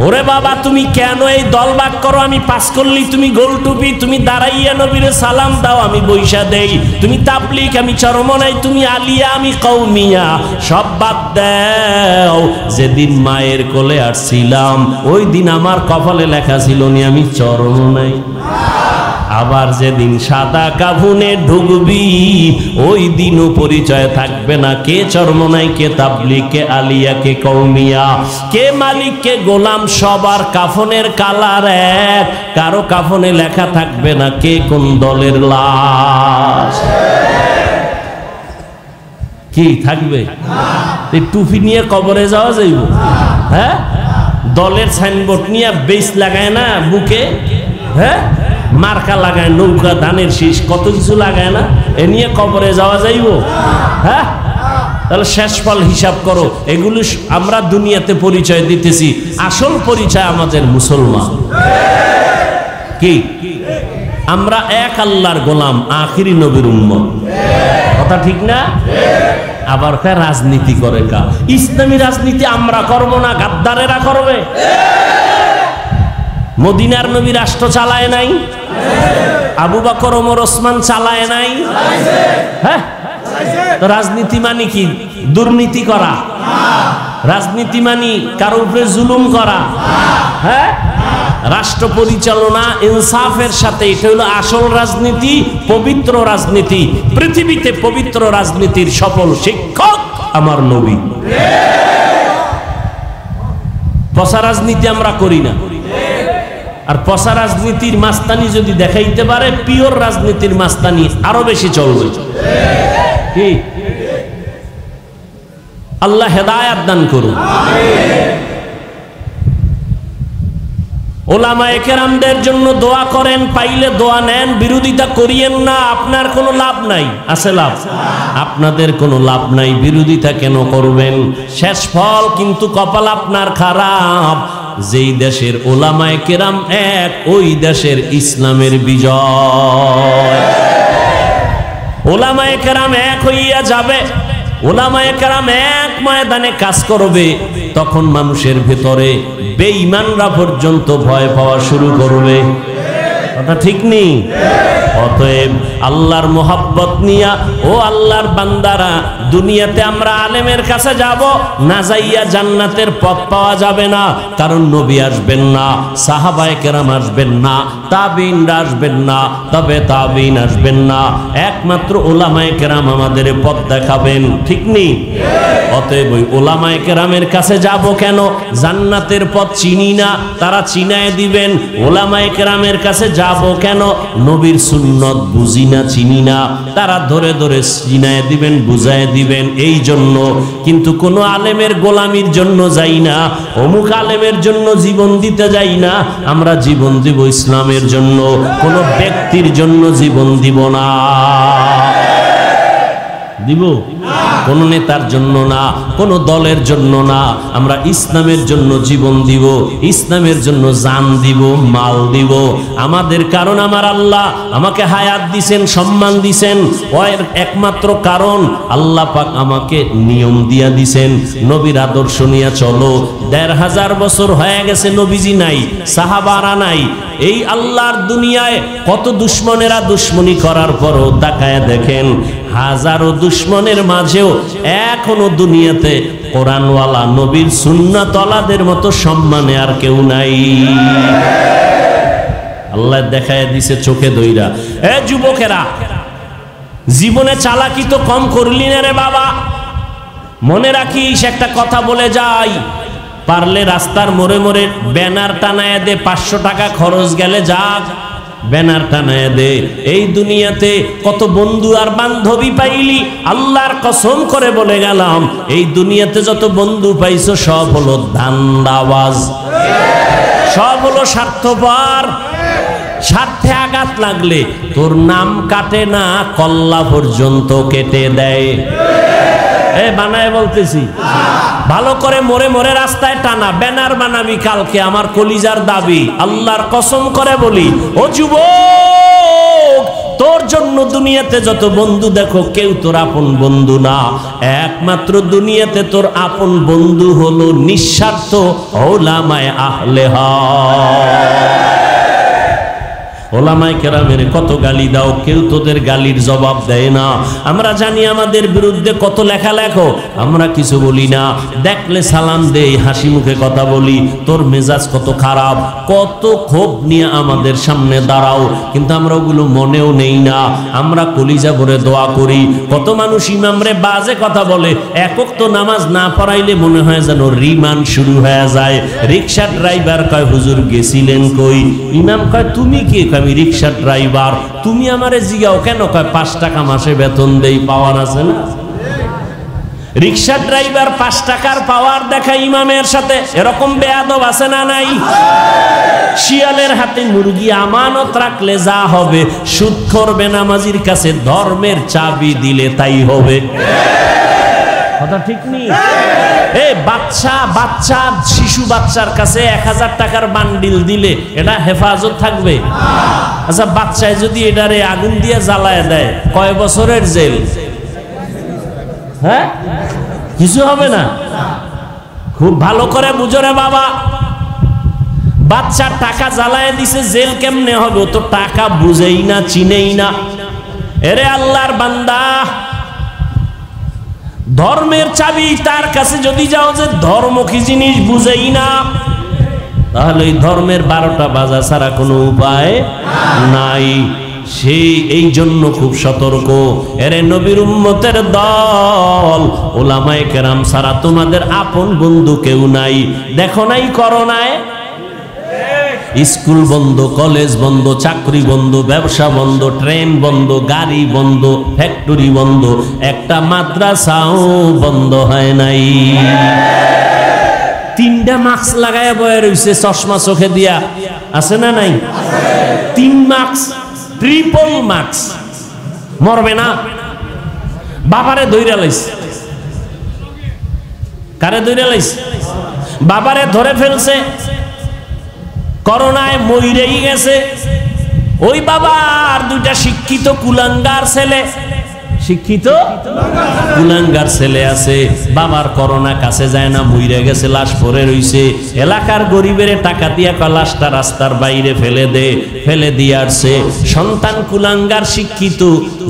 ওরে বাবা, তুমি কেন এই দল ভাগ করো? আমি পাস করলি তুমি গোল টুপি, তুমি দাঁড়াইয়া নবীরে সালাম দাও, আমি বৈশা দেই। তুমি তাবলিগ, আমি চরমনাই, তুমি আলিয়া, আমি কওমিয়া। সব বাদ দাও। যেদিন মায়ের কোলে আসছিলাম, ওই দিন আমার কপালে লেখা ছিল নি আমি চরমনাই। আবার যেদিন সাদা কাফনে ঢুকবি, ওই দিনও পরিচয় থাকবে না কে চরমনাই, কে তাবলিগ, কে আলিয়া, কে কওমিয়া, কে মালিক, কে গোলাম। সবার কাফনের কালার এক, কারো কাফনে লেখা থাকবে না কে কোন দলের লাশ। কি থাকবে? টুপি নিয়ে কবরে যাওয়া যাইব? হ্যাঁ, দলের সাইনবোর্ড নিয়ে বেস লাগায় না বুকে, হ্যাঁ, মার্কা লাগায়, নৌকা, ধানের শীষ, কত কিছু লাগায় না, এ নিয়ে কবরে যাওয়া যাইব? হ্যাঁ, তাহলে শেষ ফল হিসাব করো। এগুলো আমরা দুনিয়াতে পরিচয় দিতেছি, আসল পরিচয় আমাদের মুসলমান। কি? আমরা এক আল্লাহর গোলাম, আখিরি নবীর উম্মত। কথা ঠিক না? আবার রাজনীতি করে কা? ইসলামী রাজনীতি আমরা করব না, গাদ্দারেরা করবে। মদিনার নবী রাষ্ট্র চালায় নাই? আবু বকর, ওমর, ওসমান চালায় নাই? হ্যাঁ, তো রাজনীতি মানে কি? দুর্নীতি করা? রাজনীতি মানে কারো উপরে জুলুম করা? হ্যাঁ, রাষ্ট্র পরিচালনা ইনসাফের সাথে, এটা হলো আসল রাজনীতি, পবিত্র রাজনীতি। পৃথিবীতে পবিত্র রাজনীতির সফল শিক্ষক আমার নবী। পচা রাজনীতি আমরা করি না। আর পচা রাজনীতির মাস্তানি যদি দেখাইতে পারে, পিওর রাজনীতির মাস্তানি আরো বেশি চলবে। কি? আল্লাহ হেদায়েত দান করুন। ওলামায়ে কেরামদের জন্য দোয়া করেন, পাইলে দোয়া নেন, বিরোধিতা করিয়েন না, আপনার কোনো লাভ নাই। আছে লাভ? আপনাদের কোনো লাভ নাই, বিরোধিতা কেন করবেন? শেষ ফল কিন্তু কপাল আপনার খারাপ। যেই দেশের ওলামায়ে কেরাম এক, ওই দেশের ইসলামের বিজয়। ওলামায়ে কেরাম এক হইয়া যাবে, ওলামায়ে কেরাম এক ময়দানে কাজ করবে, তখন মানুষের ভেতরে বেঈমানরা পর্যন্ত ভয় পাওয়া শুরু করবে। কথা ঠিক নেই? অতএব আল্লাহর মোহাব্বত নিয়া, ও আল্লাহর বান্দারা, দুনিয়াতে আমরা আলেমের কাছে যাব না, যাইয়া জান্নাতের পথ পাওয়া যাবে না। কারণ নবী আসবেন না, সাহাবায়ে কেরাম আসবেন না, তাবিঈনরা আসবেন না, তবে তাবিঈন আসবেন না, একমাত্র উলামায়ে কেরাম আমাদের পথ দেখাবেন। ঠিক নেই? অতএব ওই ওলামায়ে কেরামের কাছে যাব কেন? জান্নাতের পথ চিনি না, তারা চিনায় দিবেন। ওলামায়ে কেরামের কাছে যাব কেন? নবীর সুন্নত বুঝি না, চিনি না, তারা ধরে ধরে চিনায় দিবেন, বুঝায় দিবেন। এই জন্য কিন্তু কোনো আলেমের গোলামির জন্য যাই না, অমুক আলেমের জন্য জীবন দিতে যাই না। আমরা জীবন দিব ইসলামের জন্য, কোনো ব্যক্তির জন্য জীবন দিব না। দিব কোন নেতার জন্য না, কোন দলের জন্য না। আমরা ইসলামের জন্য জীবন দিব, ইসলামের জন্য জান দিব, মাল দিব। আমাদের কারণ আমার আল্লাহ আমাকে হায়াত দিছেন, সম্মান দিছেন। ওর একমাত্র কারণ আল্লাহ পাক আমাকে নিয়ম দিয়া দিছেন, নবীর আদর্শ নিয়ে চলো। ১৫০০ বছর হয়ে গেছে নবীজি নাই, সাহাবারা নাই। এই আল্লাহর দুনিয়ায় কত দুশ্মনেরা দুশ্মনী করার পরও তাকায় দেখেন, হাজারো দুশ্মনের মাঝেও এখনো দুনিয়াতে কোরআনওয়ালা নবীর সুন্নাতওয়ালাদের মতো সম্মানে আর কেউ নাই। আল্লাহ দেখায় দিছে চোখে দইরা। এ যুবকেরা, জীবনে চালাকি তো কম করলি না রে বাবা। মনে রাখিস, একটা কথা বলে যাই, পারলে রাস্তার মোড়ে মোড়ে ব্যানার টানায় দে, 500 টাকা খরচ গেলে যাক, ব্যানার টানায় দে। এই দুনিয়াতে কত বন্ধু আর বান্ধবী পাইলি, আল্লাহর কসম করে বলে গেলাম, এই দুনিয়াতে যত বন্ধু পাইছো সব হলো ধান্দাবাজ, সব হলো স্বার্থপর। স্বার্থে আঘাত লাগলে তোর নাম কাটে না, কল্লা পর্যন্ত কেটে দেয়। বানায় বলতেছি, ভালো করে মোড়ে মোড়ে রাস্তায় টানা ব্যানার বানাবি কালকে, আমার কলিজার দাবি, আল্লাহর কসম করে বলি। ও যুবক, তোর জন্য দুনিয়াতে যত বন্ধু দেখো, কেউ তোর আপন বন্ধু না। একমাত্র দুনিয়াতে তোর আপন বন্ধু হলো নিঃস্বার্থ উলামায়ে আহলে হক। ওলামায়ে কেরামের কত গালি দাও, কেউ তোদের গালির জবাব দেয় না। আমরা জানি আমাদের বিরুদ্ধে কত লেখা লেখো, আমরা কিছু বলি না। দেখলে সালাম দেই, হাসি মুখে কথা বলি। তোর মেজাজ কত খারাপ, কত ক্ষোভ নিয়ে আমাদের সামনে দাঁড়াও, কিন্তু আমরা ওগুলো মনেও নেই না। আমরা কলিজা ভরে দোয়া করি। কত মানুষ ইমামরে বাজে কথা বলে, একক তো নামাজ না পড়াইলে মনে হয় যেন রিমান্ড শুরু হয়ে যায়। রিক্সা ড্রাইভার কয়, হুজুর গেছিলেন কই? ইমাম কয়, তুমি কি? আমি রিক্সা ড্রাইভার। তুমি আমারে জিগাও কেন? কয় 5 টাকা মাসে বেতন দেই, পাওয়ার আছে না। রিক্সা ড্রাইভার 5 টাকার পাওয়ার দেখায় ইমামের সাথে, এরকম বেয়াদব আছে না নাই? শিয়ালের হাতে মুরগি আমানত রাখলে যা হবে, সুদখোর বেনামাজির কাছে ধর্মের চাবি দিলে তাই হবে। কথা ঠিক নেই? বাচ্চা শিশু বাচ্চার কাছে 1000 টাকার বান্ডিল দিলে এটা হেফাজত থাকবে? আচ্ছা, বাচ্চায় যদি এটারে আগুন দিয়ে জ্বালায় দেয়, কয় বছরের জেল? হ্যাঁ, কিছু হবে না। খুব ভালো করে বুঝো রে বাবা, বাচ্চার টাকা জ্বালায় দিছে, জেল কেমনে হবে? ও তো টাকা বুঝেই না, চিনেই না। এরে আল্লাহর বান্দা, ধর্মের চাবি তার কাছে যদি যাও, যে ধর্ম কি জিনিস বুঝেই না, তাহলে এই ধর্মের 12টা বাজা ছাড়া কোনো উপায় নাই। সেই এই জন্য খুব সতর্ক। এরে নবীর উম্মতের দল, ওলামায়ে কেরাম ছাড়া তোমাদের আপন বন্ধু কেউ নাই। দেখো নাই করোনায় স্কুল বন্ধ, কলেজ বন্ধ, চাকরি বন্ধ, ব্যবসা বন্ধ, ট্রেন বন্ধ, গাড়ি বন্ধ, ফ্যাক্টরি বন্ধ, একটা মাদ্রাসাও বন্ধ হয় নাই। 3টা মাস্ক লাগায় বয়ে রইছে, চশমা চোখে দিয়া, আছে না নাই? 3 মাস্ক, ট্রিপল মাস্ক। মরবে না? বাবারে ধইরা লাইছে। কারে ধইরা লাইছে? বাবারে ধরে ফেলছে, করোনায় মইরেই গেছে। ওই বাবা আর 2টা শিক্ষিত কুলাঙ্গার ছেলে, শিক্ষিত কুলাঙ্গার ছেলে আছে। বাবার করোনা কাছে যায় না, মইরে গেছে, লাশ পড়ে রইছে। এলাকার গরিবের টাকা দিয়া লাশটা রাস্তার বাইরে ফেলে দিয়ে আসছে। সন্তান কুলাঙ্গার শিক্ষিত,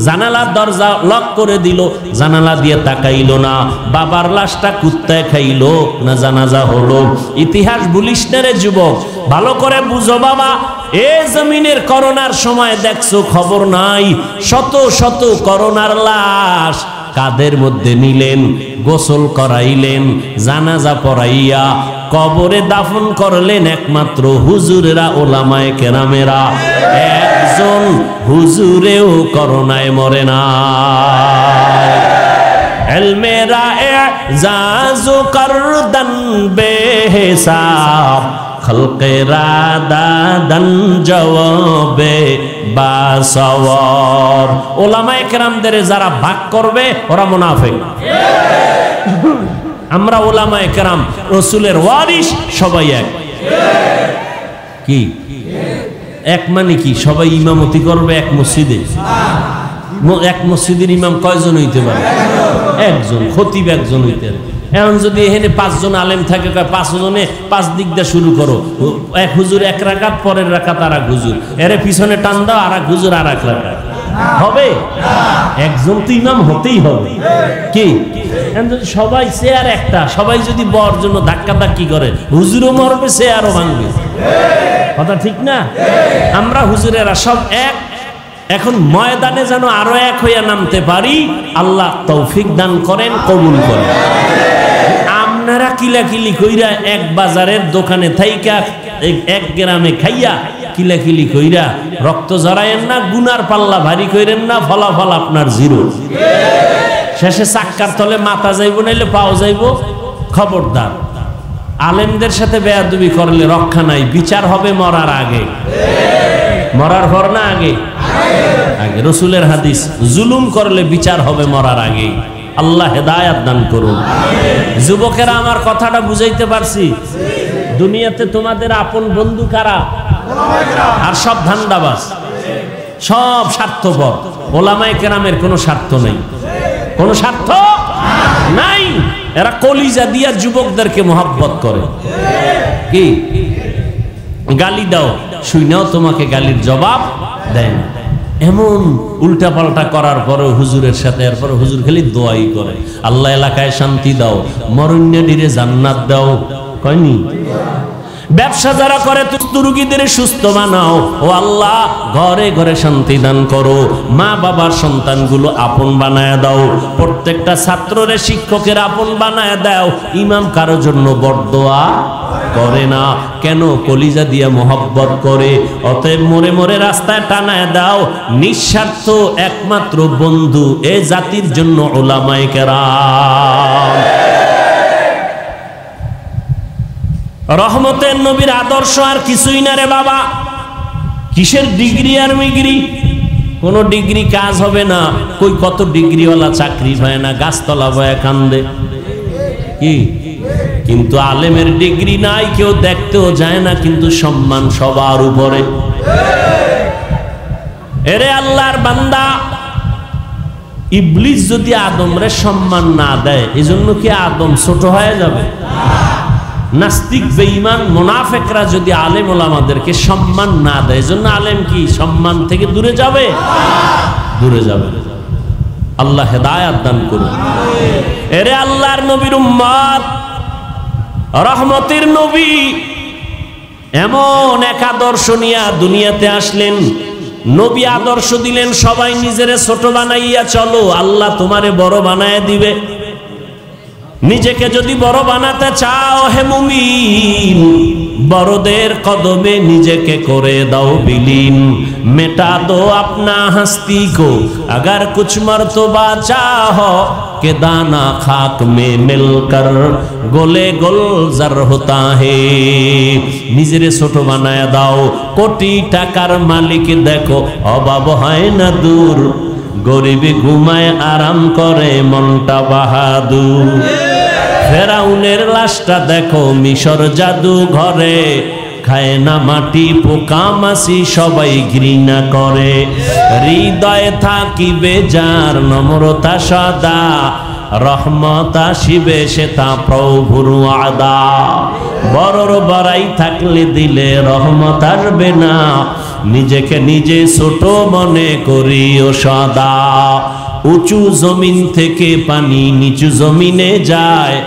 জানালার দরজা লক করে দিল, জানালা দিয়ে তাকাইল না। বাবার লাশটা কুত্তায় খাইলো না জানাজা হলো। ইতিহাস ভুলিস না রে যুবক, ভালো করে বুঝো বাবা। এ জমিনের করোনার সময় দেখছো খবর নাই, শত শত করোনার লাশ কাদের মধ্যে নিলেন, গোসল করাইলেন, জানাজা পড়াইয়া কবরে দাফন করলেন একমাত্র হুজুরেরা, ওলামায়ে কেরামেরা। একজন হুজুরেও করোনায় মরে না। এলমেরা এজাজু করদান বেহিসাব, খলকেরা দাদান জওয়াবে বাসওয়াব। ওলামায়ে কেরামদের যারা ভাগ করবে ওরা মুনাফিক। আমরা ওলামায়ে কেরাম রাসূলের ওয়ারিস, সবাই এক। কি এক মানে কি? সবাই ইমামতি করবে এক মসজিদে। এক মসজিদের ইমাম কয়জন হইতে পারে? একজন। খতিব একজন হইতে পারে। এখন যদি এখানে 5 জন আলেম থাকে, 5 জনে 5 দিক দিয়ে শুরু করো, এক হুজুর এক রাকাত, পরের রাকাত আর এক হুজুর, এর পিছনে টান দাও, আর এক হুজুর আর এক রাকাত, হবে? একজন তো ইমাম হতেই হবে। কি সবাই চেয়ার একটা, সবাই যদি বর জন্য ধাক্কা ধাক্কি করে, হুজুরও মরবে, চেয়ারও ভাঙবে। কথা ঠিক না? আমরা হুজুরেরা সব এক। এখন ময়দানে যেন আরো এক হইয়া নামতে পারি, আল্লাহ তৌফিক দান করেন, কবুল করেন। আপনারা কিলাকিলি কইরা এক বাজারের দোকানে থাইকা এক গ্রামে খাইয়া কিলাকিলি কইরা রক্ত জড়ায়েন না, গুনার পাল্লা ভারী কইরেন না, ফলাফল আপনার জিরো। শেষে চাক্কার তলে মাথা যাইব, নাইলে পাও যাইব। খবরদার, আলেমদের সাথে বেয়াদবি করলে রক্ষা নাই, বিচার হবে মরার আগে। মরার পর না আগে? আগে। রাসূলের হাদিস, জুলুম করলে বিচার হবে মরার আগে। আল্লাহ হেদায়েত দান করুন। যুবকেরা, আমার কথাটা বুঝাইতে পারছি? দুনিয়াতে তোমাদের আপন বন্ধু কারা? আর সব ধান্দাবাজ, সব স্বার্থপর। ওলামায়ে কেরামের কোনো স্বার্থ নেই, কোনো স্বার্থ নাই। এরা কলিজা দিয়া যুবকদেরকে মহব্বত করে। কি গালি দাও, শুইনাও তোমাকে গালির জবাব দেয় না। এমন উল্টা পাল্টা করার পরে হুজুরের সাথে, এরপরে হুজুর খালি দোয়াই করে, আল্লাহ এলাকায় শান্তি দাও, মরণ্যে জান্নাত দাও। কয়নি? ব্যবসা যারা করে রোগীদের সুস্থ বানাও, ও আল্লাহ ঘরে ঘরে শান্তি দান করো। মা বাবার সন্তানগুলো আপন বানায় দাও। প্রত্যেকটা ছাত্ররে শিক্ষকের আপন বানায় দাও। ইমাম কারো জন্য বরদোয়া করে না, কেন? কলিজা দিয়া মোহব্বত করে। অতএব মরে মরে রাস্তায় টানায় দাও। নিঃস্বার্থ একমাত্র বন্ধু এ জাতির জন্য উলামায়ে কেরাম। রহমতের নবীর আদর্শ আর কিছুই না রে বাবা। কিসের ডিগ্রি আর মিগ্রি? কোন ডিগ্রি কাজ হবে না। কই কত ডিগ্রিওয়ালা চাকরি হয় না, গাছতলা বয়া কান্দে। কি কিন্তু আলেমের ডিগ্রি নাই, কেউ দেখতেও যায় না, কিন্তু সম্মান সবার উপরে। এরে আল্লাহর বান্দা, ইবলিস যদি আদমরে সম্মান না দেয়, এজন্য কি আদম ছোট হয়ে যাবে? নাস্তিক বেঈমান মুনাফিকরা যদি আলেম ওলামাদেরকে সম্মান না দেয়, এজন্য আলেম কি সম্মান থেকে দূরে যাবে? দূরে যাবে। আল্লাহ হেদায়েত দান করুন। এরে আল্লাহর নবীর উম্মত, রহমতের নবী এমন এক আদর্শ নিয়ে দুনিয়াতে আসলেন। নবী আদর্শ দিলেন, সবাই নিজেরে ছোট বানাইয়া চলো, আল্লাহ তোমারে বড় বানায় দিবে। নিজেকে যদি বড় বানাতে চাও হে মুমিন, বড়দের কদমে নিজেকে করে দাও বিলীন। মেটা দো আপনা হস্তি কো अगर कुछ मर्तबा चाहो के दाना खाक में मिलकर गोले गुलजार होता है। নিজেরে ছোট বানায় দাও। কোটি টাকার মালিক দেখো, অভাব হয় না দূর, গরিবে ঘুমায় আরাম করে মনটা বাহাদুর। ফেরাউনের লাশটা দেখো মিশর জাদু ঘরে, খায় না মাটি পোকা মাছি সবাই ঘৃণা করে। হৃদয়ে থাকিবে যার নম্রতা সদা, রহমত আসিবে সে তা প্রভুর আদা। বড়র বড়াই থাকলে দিলে রহমত আসবে না, নিজেকে নিজে ছোট মনে করিও সদা। উঁচু জমিন থেকে পানি নিচু জমিনে যায়,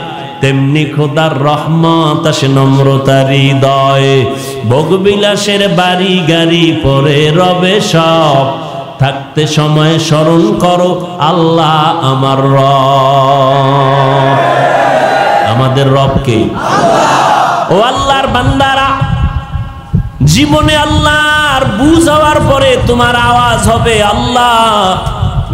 তেমনি খোদার রহমত আসে নম্রতার হৃদয়ে। ভোগবিলাসের বাড়ি গাড়ি পরে রবে সব, থাকতে সময় স্মরণ করো আল্লাহ আমার রব। আমাদের রবকে ও আল্লাহর বান্দারা, জীবনে আল্লাহর বুঝ হওয়ার পরে তোমার আওয়াজ হবে আল্লাহ।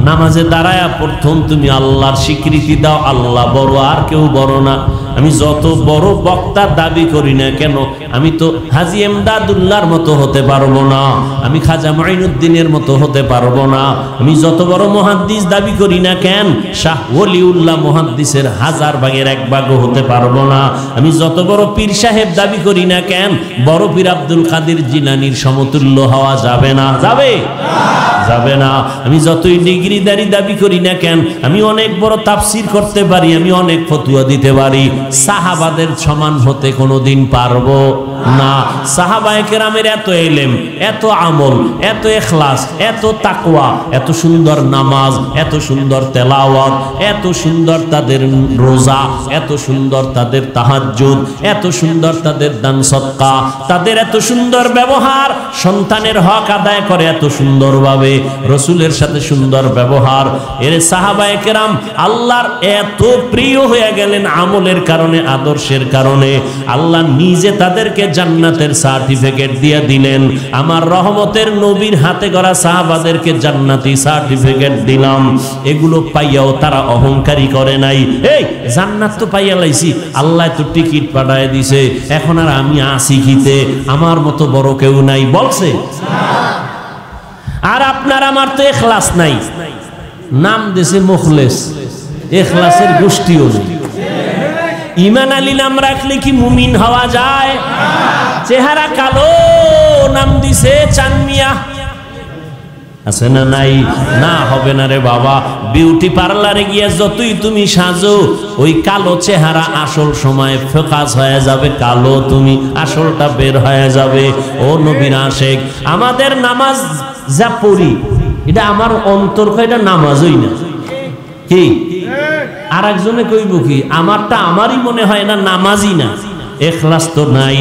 নামাজে দাঁড়ায়া প্রথম তুমি আল্লাহর স্বীকৃতি দাও, আল্লাহ বড়, আর কেউ বড় না। আমি যত বড় বক্তা দাবি করি না কেন, আমি তো হাজী এমদাদুল্লাহর মতো হতে পারবো না, আমি খাজা মাইনুদ্দিনের মতো হতে পারবো না। আমি যত বড় মুহাদ্দিস দাবি করি না কেন, শাহ ওলিউল্লাহ মুহাদ্দিসের 1000 ভাগের 1 ভাগও হতে পারবো না। আমি যত বড় পীর সাহেব দাবি করি না কেন, বড় পীর আব্দুল কাদের জিলানীর সমতুল্য হওয়া যাবে না। যাবে? যাবে না। আমি যতই ডিগ্রিদারি দাবি করি না কেন, আমি অনেক বড় তাফসীর করতে পারি, আমি অনেক ফতোয়া দিতে পারি, সাহাবাদের সমান হতে কোনোদিন পারবো না। সাহাবায়ে কেরামের এত ইলম, এত আমল, এত ইখলাস, এত তাকওয়া, এত সুন্দর নামাজ, এত সুন্দর তেলাওয়াত, এত সুন্দর তাদের রোজা, এত সুন্দর তাদের তাহাজ্জুদ, এত সুন্দর তাদের দান সদকা, তাদের এত সুন্দর ব্যবহার, সন্তানের হক আদায় করে এত সুন্দরভাবে, রসুলের সাথে সুন্দর ব্যবহার। এর সাহাবায়ে কেরাম আল্লাহর এত প্রিয় হয়ে গেলেন আমলের কারণে, আদর্শের কারণে। আল্লাহ নিজে তাদেরকে জান্নাতের সার্টিফিকেট দিয়ে দিলেন। আমার রহমতের নবীর হাতে গড়া সাহাবাদেরকে জান্নাতি সার্টিফিকেট দিলাম। এগুলো পাইয়াও তারা অহংকারী করে নাই। এই জান্নাত তো পাইয়া লাইছি, আল্লাহ তো টিকিট পাঠায় দিছে, এখন আর আমি আসি খিতে, আমার মতো বড় কেউ নাই বলছে। আর আপনার আমার তো ইখলাস নাই, নাম দেশে মুখলেস, ইখলাসের গোষ্ঠীও নেই। ঈমান আলী নাম রাখলে কি মুমিন হওয়া যায়? চেহারা কালো, নাম দিছে চানমিয়া, আছে না নাই? না, হবে না রে বাবা। বিউটি পার্লারে গিয়ে যতই তুমি সাজো, ওই কালো চেহারা আসল সময় ফোকাস হয়ে যাবে, কালো তুমি আসলটা বের হয়ে যাবে। ও নবীর আশেক, আমাদের নামাজ যা পড়ি এটা আমার অন্তর কয়, এটা নামাজই না। কি আর একজনে কইব কি, আমারটা আমারই মনে হয় না, নামাজই না। ইখলাস তো নাই,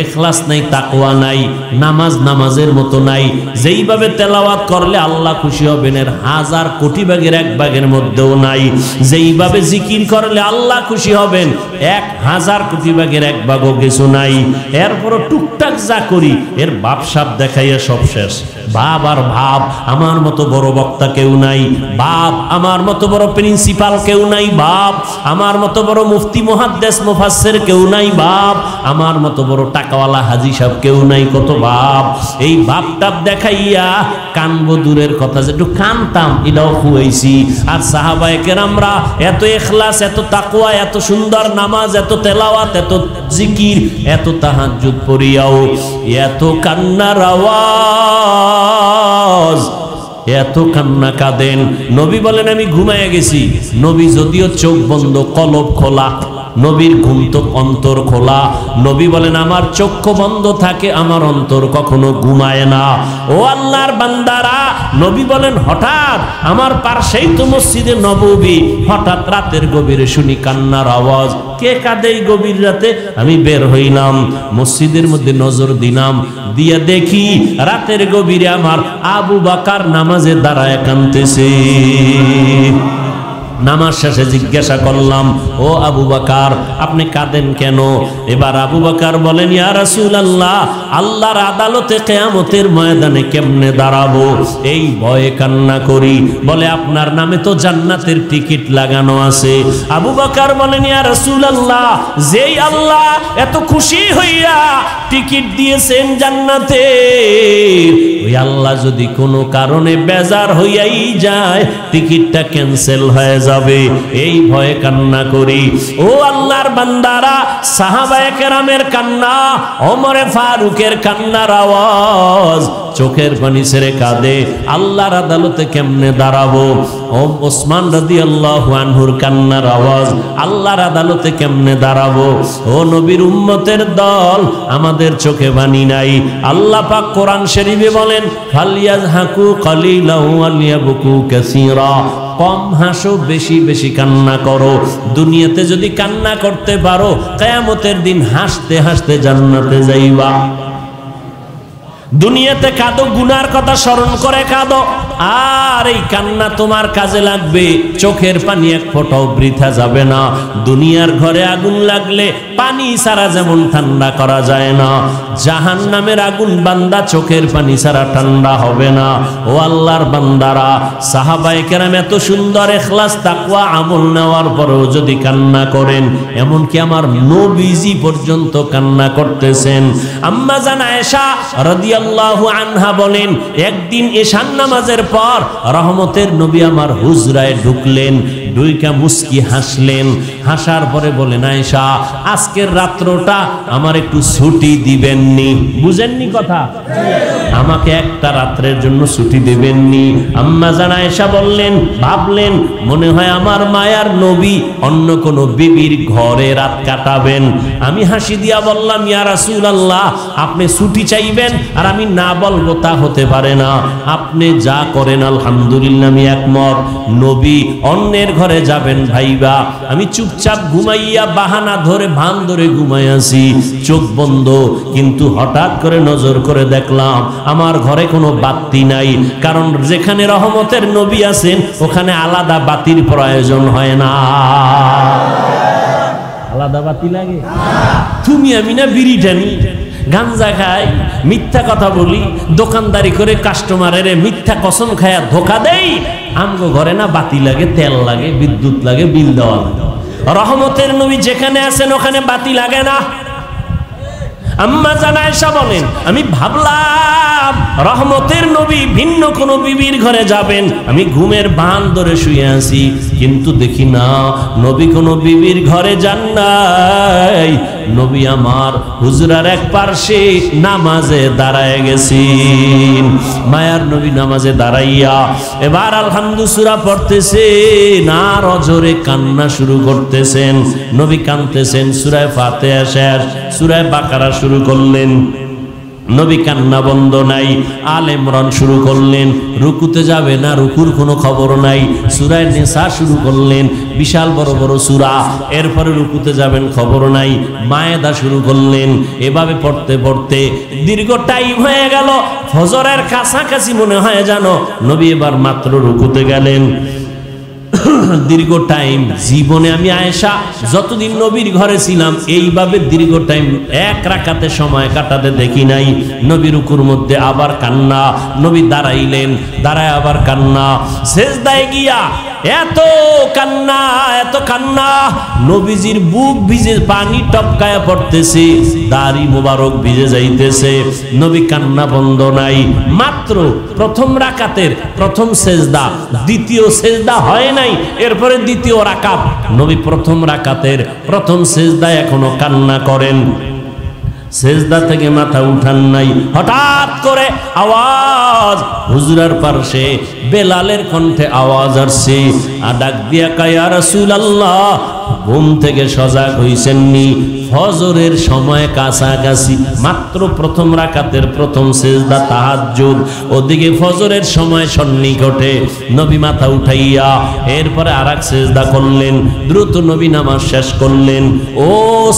ইখলাস নাই, তাকওয়া নাই, নামাজ নামাজের মতো নাই। যেইভাবে তেলাওয়াত করলে আল্লাহ খুশি হবেন এর 1000 কোটি ভাগের 1 ভাগের মধ্যেও নাই। যেইভাবে জিকির করলে আল্লাহ খুশি হবেন 1000 কোটি ভাগের 1 ভাগও কিছু নাই। এরপরও টুকটাক যা করি এর বাপসাপ দেখাইয়া সব শেষ। ভাব আর ভাব, আমার মতো বড় বক্তা কেউ নাই। ভাব, আমার মতো বড় প্রিন্সিপাল কেউ নাই। ভাব, আমার মতো বড় মুফতি মুহাদ্দিস মুফাসসির কেউ নাই। ভাব, আমার মতো বড় টাকাওয়ালা হাজী সাহেব কেউ নাই। কত ভাব! এই ভাবটাপ দেখাইয়া কানবো দূরের কথা, যে একটু কানতাম এটাও খুয়াইছি। আর সাহাবায়ে কেরামরা এত ইখলাস, এত তাকওয়া, এত সুন্দর নামাজ, এত তেলাওয়াত, এত জিকির, এত তাহাজ্জুদ পড়িয়াও এত কান্নার আওয়াজ, এত কান্না কাঁদেন। নবী বলেন আমি ঘুমাইয়া গেছি। নবী যদিও চোখ বন্ধ, কলব খোলা, নবীর ঘুম তো অন্তর খোলা। নবী বলেন আমার চক্ষু বন্ধ থাকে, আমার অন্তর কখনো ঘুমায় না। ও আল্লাহর বান্দারা, নবী বলেন হঠাৎ আমার পাশেই তো মসজিদে নববী, হঠাৎ রাতের গভীরে শুনি কান্নার আওয়াজ। কে কাঁদে এই গভীর রাতে? আমি বের হইলাম, মসজিদের মধ্যে নজর দিলাম, দিয়া দেখি রাতের গভীরে আমার আবু বকর নামাজে দাঁড়ায় কাঁদতেছে। নামাজ শেষে জিজ্ঞাসা করলাম, ও আবু বকর আপনি কাঁদেন কেন? এবার আবু বকর বলেন, ইয়া রাসূলুল্লাহ, আল্লাহর আদালতে কিয়ামতের ময়দানে কেমনে দাঁড়াবো এই ভয়ে কান্না করি। বলে আপনার নামে তো জান্নাতের টিকিট লাগানো আছে। আবু বকর বলেন, ইয়া রাসূলুল্লাহ, যেই আল্লাহ এত খুশি হইয়া টিকিট দিয়েছেন জান্নাতে, ওই আল্লাহ যদি কোনো কারণে বেজার হইয়াই যায় টিকিটটা ক্যান্সেল হয়ে যাবে, এই ভয়ে কান্না করি। ও আল্লাহর বান্দারা, সাহাবায়ে কেরামের কান্না, ওমরে ফারুকের কান্নার আওয়াজ, চোখের পানি ছেড়ে কাঁদে আল্লাহর আদালতে কেমনে দাঁড়াবো। ওসমান রাদিয়াল্লাহু আনহুর কান্নার আওয়াজ, আল্লাহর আদালতে কেমনে দাঁড়াবো। ও নবীর উম্মতের দল, আমাদের চোখে পানি নাই। আল্লাহ পাক কোরআন শরীফে বলেন, ফালিয়াযহাকু কালিলাও ওয়ালিয়াবকু কাসীরা, কম হাসো, বেশি বেশি কান্না করো। দুনিয়াতে যদি কান্না করতে পারো, কিয়ামতের দিন হাসতে হাসতে জান্নাতে যাইবা। দুনিয়াতে কাঁদো, গুনার কথা স্মরণ করে কাঁদো, আর এই কান্না তোমার কাজে লাগবে। চোখের পানি এক ফোঁটাও বৃথা যাবে না। দুনিয়ার ঘরে আগুন লাগলে পানি ছাড়া যেমন ঠান্ডা করা যায় না, জাহান্নামের আগুন বান্দা চোখের পানি ছাড়া ঠান্ডা হবে না। ও আল্লাহর বান্দারা, সাহাবায়ে কেরাম এত সুন্দর ইখলাস তাকওয়া আমল নেওয়ার পরেও যদি কান্না করেন, এমনকি আমার নবীজি পর্যন্ত কান্না করতেছেন। আম্মা জান আয়েশা রাদিয়াল্লাহু আনহা বলেন, একদিন এশার নামাজের পর রহমতের নবী আমার হুজরায় ঢুকলেন, ঢুইকা মুস্কি হাসলেন। হাসার পরে বলেন, আয়েশা আজকের রাত্রটা আমার একটু ছুটি দিবেননি? বুঝেননি কথা? আমাকে একটা রাত্রের জন্য ছুটি দেবেননি? আম্মা জান আয়েশা বললেন, ভাবলেন মনে হয় আমার মায়ার নবী অন্য কোন বিবির ঘরে রাত কাটাবেন। আমি হাসি দিয়া বললাম, ইয়া রাসূলুল্লাহ, আপনি ছুটি চাইবেন আর আমি না বলবো তা হতে পারে না। আপনি যা করেন আলহামদুলিল্লাহ আমি একমত। নবী অন্যের ঘরে যাবেন ভাইবা, আমি চুপচাপ ঘুমাইয়া বাহানা ধরে ভান ধরে ঘুমাইয়াছি, চোখ বন্ধ। কিন্তু হঠাৎ করে নজর করে দেখলাম আমার ঘরে কোনো বাতি নাই, কারণ যেখানে রহমতের নবী আছেন ওখানে আলাদা বাতির প্রয়োজন হয় না। আলাদা বাতি লাগে? তুমি আমি না বিড়ি টানি, গাঞ্জা খাই, মিথ্যা কথা বলি, দোকানদারি করে কাস্টমারের মিথ্যা কসম খায়া ধোকা দেই, আমগো ঘরে না বাতি লাগে, তেল লাগে, বিদ্যুৎ লাগে, বিল দেওয়া লাগে। রহমতের নবী যেখানে আছেন ওখানে বাতি লাগে না। আম্মা জান আয়েশা বলেন, আমি ভাবলাম রহমতের নবী ভিন্ন কোন বিবির ঘরে যাবেন, আমি ঘুমের ভান ধরে শুয়ে আছি, কিন্তু দেখি না নবী কোন বিবির ঘরে যান নাই। নবী আমার হুজরার এক পার্শ্বে নামাজে দাঁড়ায় গেছেন। মায়ার নবী নামাজে দাঁড়াইয়া এবার আলহামদুলিল্লাহ সূরা পড়তেছেন আর অজরে কান্না শুরু করতেছেন। নবী কাঁদতেছেন, সূরা ফাতিহা শেষ, সূরা বাকারা শুরু করলেন। নবী কান্না বন্ধ নাই। আলে ইমরান শুরু করলেন, রুকুতে যাবে না, রুকুর কোনো খবর নাই। সূরা নিসা শুরু করলেন, বিশাল বড় বড় সূরা। এরপরে রুকুতে যাবেন, খবর নাই। মায়েদা শুরু করলেন। এভাবে পড়তে পড়তে দীর্ঘ টাইম হয়ে গেল, ফজরের কাছাকাছি মনে হয় জানো নবী এবার মাত্র রুকুতে গেলেন। দীর্ঘ টাইম জীবনে আমি আয়েশা যতদিন নবীর ঘরে ছিলাম এইভাবে দীর্ঘ টাইম এক রাকাতে সময় কাটাতে দেখি নাই। নবী রুকুর মধ্যে আবার কান্না, নবী দাঁড়াইলেন, দাঁড়ায় আবার কান্না, সেজদায় গিয়া এত কান্না, এত কান্না, নবীজির বুক ভিজে পানি টপকায়া পড়তেছে, দাড়ি মোবারক ভিজে যাইতেছে। নবী কান্না বন্ধ নাই। মাত্র প্রথম রাকাতের প্রথম সেজদা, দ্বিতীয় সেজদা হয় নাই, এরপরে দ্বিতীয় রাকাত। নবী প্রথম রাকাতের প্রথম সেজদায় এখনো কান্না করেন, সেজদা থেকে মাথা উঠান নাই। হঠাৎ করে আওয়াজ, হুজরার পাশে বেলালের কণ্ঠে আওয়াজ আসছে, আর ডাক দিয়া কয়, ইয়া রাসূলুল্লাহ, ঘুম থেকে সজাগ হইছেননি? ফজরের সময় কাছাকাছি, মাত্র প্রথম রাকাতের প্রথম সেজদা তাহাজ্জুদ, ওদিকে ফজরের সময় সন্নিকটে। নবী মাথা উঠাইয়া এরপরে আরেক সেজদা করলেন, দ্রুত নবী নামাজ শেষ করলেন। ও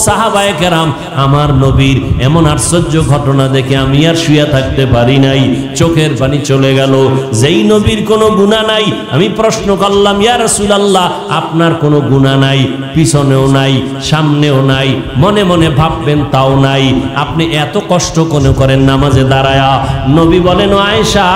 সাহাবায়ে কেরাম, আমার নবীর এমন আশ্চর্য ঘটনা দেখে আমি আর শুয়ে থাকতে পারি নাই, চোখের পানি চলে গেল। যেই নবীর কোনো গুনাহ নাই, আমি প্রশ্ন করলাম, ইয়া রাসূলুল্লাহ, আপনার কোনো গুনাহ নাই, পিছনেও নাই, সামনেও নাই, মনে মনে ভাববেন তাও নাই, আপনি এত কষ্ট কোন করেন নামাজে দাঁড়ায়া? নবী বলেন, ও আয়েশা,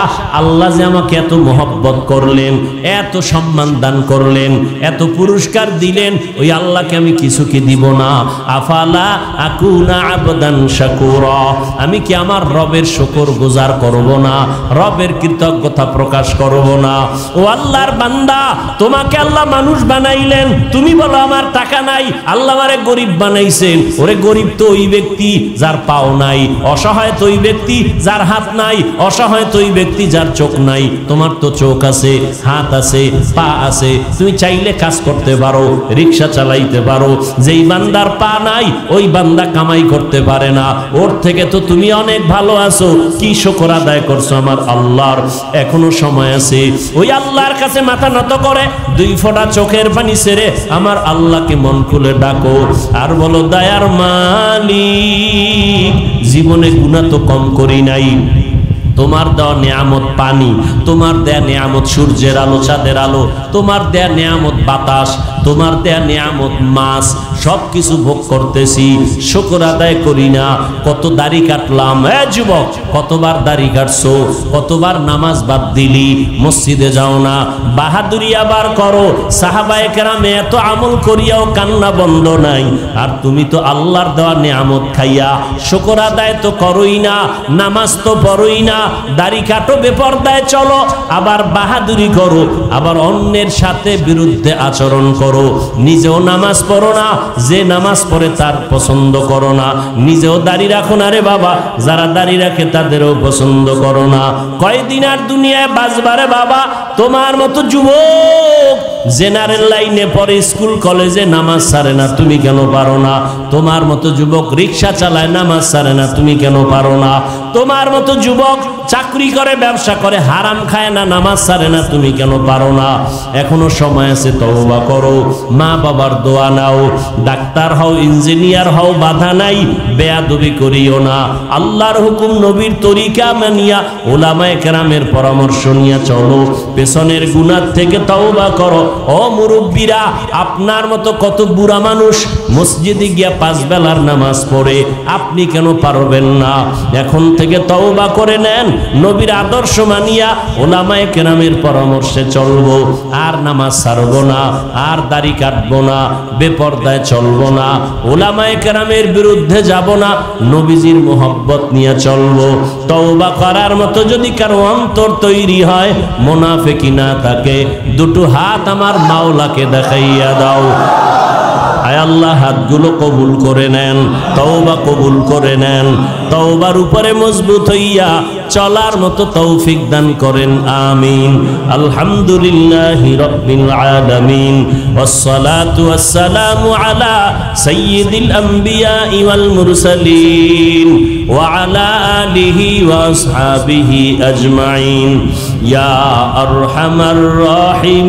আল্লাহ যে আমাকে এত মহব্বত করলেন, এত সম্মান দান করলেন, এত পুরস্কার দিলেন, ওই আল্লাহকে আমি কিছু কি দিব না? আফালা আকুনা আবদান শাকুরা, আমি কি আমার রবের শুকর গুজার করব না? রবের কৃতজ্ঞতা প্রকাশ করব না? ও আল্লাহর বান্দা, তোমাকে আল্লাহ মানুষ বানাইলেন, তুমি বলো আমার টাকা নাই, আল্লাহ আমারে গরিব বানাইছেন। ওরে গরিব তো ওই ব্যক্তি যার পাও নাই, অসহায় তো ওই ব্যক্তি যার হাত নাই, অসহায় তো ওই ব্যক্তি যার চোখ নাই। তোমার তো চোখ আছে, হাত আছে, পা আছে, তুমি চাইলে কাজ করতে পারো, রিকশা চালাইতে পারো। যেই বান্দার পা নাই ওই বান্দা কামাই করতে পারে না, ওর থেকে তো তুমি অনেক ভালো আছো। কি শুকর আদায় করছো আমার আল্লাহর? এখনো সময় আছে। ওই আল্লাহর কাছে মাথা নত করে দুই ফোঁটা চোখের পানি ছেড়ে আমার আল্লাহ আল্লাহকে মন খুলে ডাকো আর বলো, দয়ার মালিক, জীবনে গুনাহ তো কম করি নাই, তোমার দেওয়া নিয়ামত পানি, তোমার দেয়া নিয়ামত সূর্যের আলো, চাঁদের আলো, তোমার দেয়া নিয়ামত বাতাস, তোমার দেয়া নিয়ামত মাছ, সব কিছু ভোগ করতেছি, শুকর আদায় করি না। কত দাড়ি কাটলাম, যুবক, কতবার দাড়ি কাটছো, কতবার নামাজ বাদ দিলি, মসজিদে যাও না, বাহাদুরি আবার করো। সাহাবায়ে কেরামে এত আমল করিয়াও কান্না বন্ধ নাই, আর তুমি তো আল্লাহর দেওয়া নিয়ামত খাইয়া শুকর আদায় তো করোই না, নামাজ তো পড়োই না, দাড়ি কাটো, বেপরদায় চলো, আবার বাহাদুরি করো, আবার অন্যের সাথে বিরুদ্ধে আচরণ করো, নিজেও নামাজ পড়ো না, যে নামাজ পড়ে তার পছন্দ করো না, নিজেও দাড়ি রাখো না রে বাবা, যারা দাড়ি রাখে তাদেরও পছন্দ করো না। কয়দিন আর দুনিয়ায় বাঁচবারে বাবা? তোমার মতো যুবক জেনারেল লাইনে পড়ে, স্কুল কলেজে নামাজ ছাড়ে না, তুমি কেন পারো না? তোমার মতো যুবক রিক্সা চালায়, নামাজ ছাড়ে না, তুমি কেন পারো না? তোমার মতো যুবক চাকরি করে, ব্যবসা করে, হারাম খায় না, নামাজ ছাড়ে না, তুমি কেন পারো না? এখনো সময় আছে, তওবা করো, মা বাবার দোয়া নাও, ডাক্তার হও, ইঞ্জিনিয়ার হও, বাধা নাই, বেয়াদবি করিও না, আল্লাহর হুকুম নবীর তরিকা মানিয়া উলামায়ে কেরামের পরামর্শ নিয়ে চলো, পেছনের গুনাহ থেকে তওবা করো। ও মুরব্বীরা, আপনার মতো কত বুড়া মানুষ মসজিদে গিয়া 5 বেলার নামাজ পড়ে, আপনি কেন পারবেন না? এখন থেকে তওবা করে নেন, নবীর আদর্শ মানিয়া উলামায়ে কেরামের পরামর্শে চলবো, আর নামাজ ছাড়বো না, আর দাড়ি কাটবো না, বেপরদায় চলবো না, উলামায়ে কেরামের বিরুদ্ধে যাব না, নবীজির মোহব্বত নিয়ে চলবো। তওবা করার মতো যদি কারো অন্তর তৈরি হয়, মুনাফিকি না থাকে, দুটো হাত আমার মাওলাকে দেখাইয়া দাও। আয় আল্লাহ, হাতগুলো কবুল করে নেন, তওবা কবুল করে নেন, তওবার উপরে মজবুত হইয়া চলার মতো তৌফিক দান করেন, আমিন। আলহামদুলিল্লাহি রাব্বিল আলামিন, ওয়াসসালাতু ওয়াসসালামু আলা সাইয়্যিদিল আমবিয়া ওয়াল মুরসালিন ওয়া আলা আলিহি ওয়া আসহাবিহি আজমাইন, ইয়া আরহামার রাহিমিন,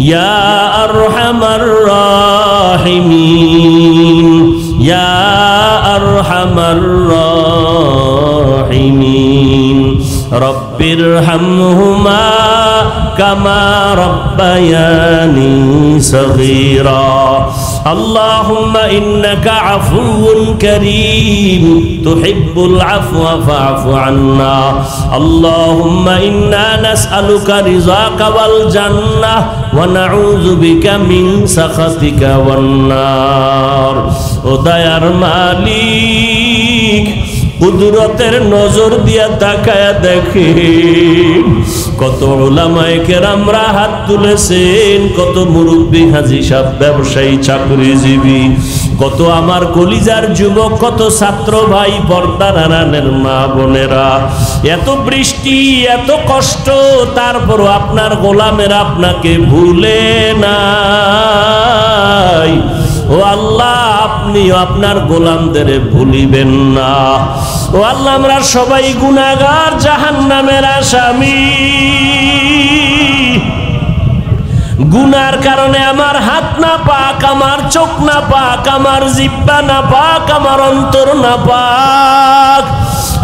ইয়া আরহামার রাহিমিন, ইয়া আরহামার রাহিমিন। রব্বিরহামহুমা কামা রব্বায়ানি সগীরা। আল্লাহুম্মা ইন্নাকা আফুউন কারীম তুহিব্বুল আফওয়া ফা'ফু আন্না। আল্লাহুম্মা ইন্না নাসআলুকা রিযাকা ওয়াল জান্নাহ ওয়া নাউযু বিকা মিন সাখাতিকা ওয়ান নার। ও দয়ার মালিক, কুদরতের নজর দিয়া তাকায়া দেখেন, কত উলামায়ে কেরামরা হাত তুলেছেন, কত মুরব্বী, হাজী সাহেব, ব্যবসায়ী, চাকরিজীবী, কত আমার কলিজার যুবক, কত ছাত্র ভাই, পর্দার আড়ালের মা বোনেরা, এত বৃষ্টি, এত কষ্ট, তারপরও আপনার গোলামেরা আপনাকে ভুলে নাই। ও আল্লাহ, আপনিও আপনার গোলামদের ভুলিবেন না। ও আল্লাহ, আমরা সবাই গুনাহগার, জাহান্নামের আসামি। গুনার কারণে আমার হাত না পাক, আমার চোখ না পাক, আমার জিহ্বা না পাক, আমার অন্তর না পাক।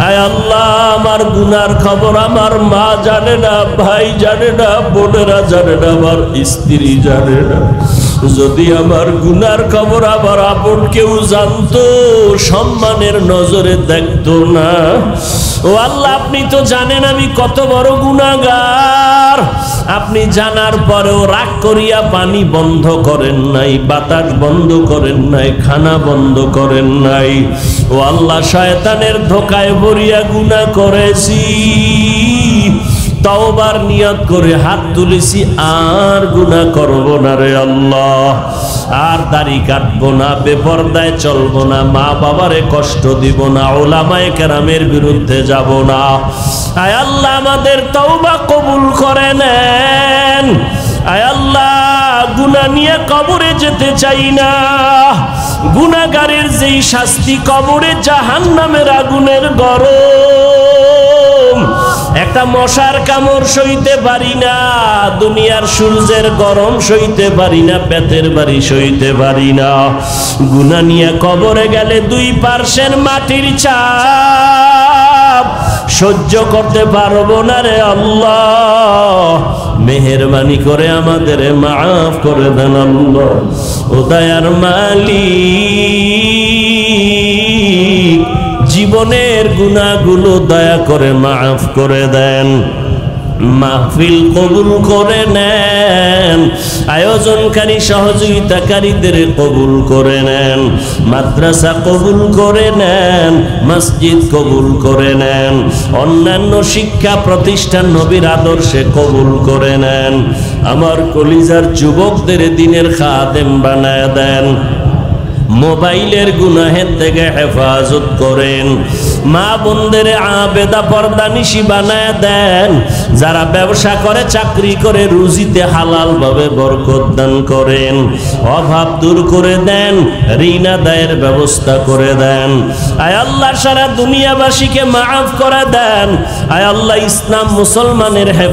আয় আল্লাহ, আমার গুনার খবর আমার মা জানে না, ভাই জানে না, বোনেরা জানে না, আমার স্ত্রী জানে না। যদি আমার গুনার খবর আমার আপন কেউ জানতো, সম্মানের নজরে দেখতো না। ও আল্লাহ, আপনি তো জানেন আমি কত বড় গুনাহগার। আপনি জানার পরেও রাগ করিয়া পানি বন্ধ করেন নাই, বাতাস বন্ধ করেন নাই, খানা বন্ধ করেন নাই। ও আল্লাহ, শয়তানের ধোকায় পড়িয়া গুনাহ করেছি, তওবার নিয়ত করে হাত তুলেছি, আর গুনাহ করব না রে আল্লাহ, আর দাড়ি কাটবো না, বেপরদায় চলবো না, মা বাবারে কষ্ট দিব না, উলামায়ে কেরামের বিরুদ্ধে যাব না। আয় আল্লাহ, আমাদের তওবা কবুল করে নেন। আয় আল্লাহ, গুনাহ নিয়ে কবরে যেতে চাই না। গুনাহগারের যেই শাস্তি কবরে, জাহান্নামের আগুনের গরম। একটা মশার কামড় সইতে পারি না, দুনিয়ার সূর্যের গরম সইতে পারি না, পেটের বাড়ি সইতে পারি না। গুনাহ নিয়ে কবরে গেলে দুই পার্শ্বের মাটির চাপ সহ্য করতে পারবো না রে আল্লাহ, মেহেরবানি করে আমাদের মাফ করে দেন আল্লাহ। ও দয়ার মালিক, জীবনের গুনাহগুলো দয়া করে মাফ করে দেন, মাহফিল কবুল করে নেন, আয়োজনকারী সহযোগিতাকারীদের কবুল করে নেন, মাদ্রাসা কবুল করে নেন, মসজিদ কবুল করে নেন, অন্যান্য শিক্ষা প্রতিষ্ঠান নবীর আদর্শে কবুল করে নেন। আমার কলিজার যুবকদের দিনের খাদেম বানায় দেন, মোবাইলের গুনাহের থেকে হেফাজত করেন, মা বোনদের আবেদা পর্দানিশী বানায় দেন, যারা ব্যবসা করে চাকরি করে রুজিতে হালাল ভাবে বরকত দান করেন, অভাব দূর করে দেন, ঋণ আদায়ের ব্যবস্থা করে দেন। আয় আল্লাহ সারা দুনিয়াবাসীকে মাফ করে দেন। আয় আল্লাহ ইসলাম মুসলমানের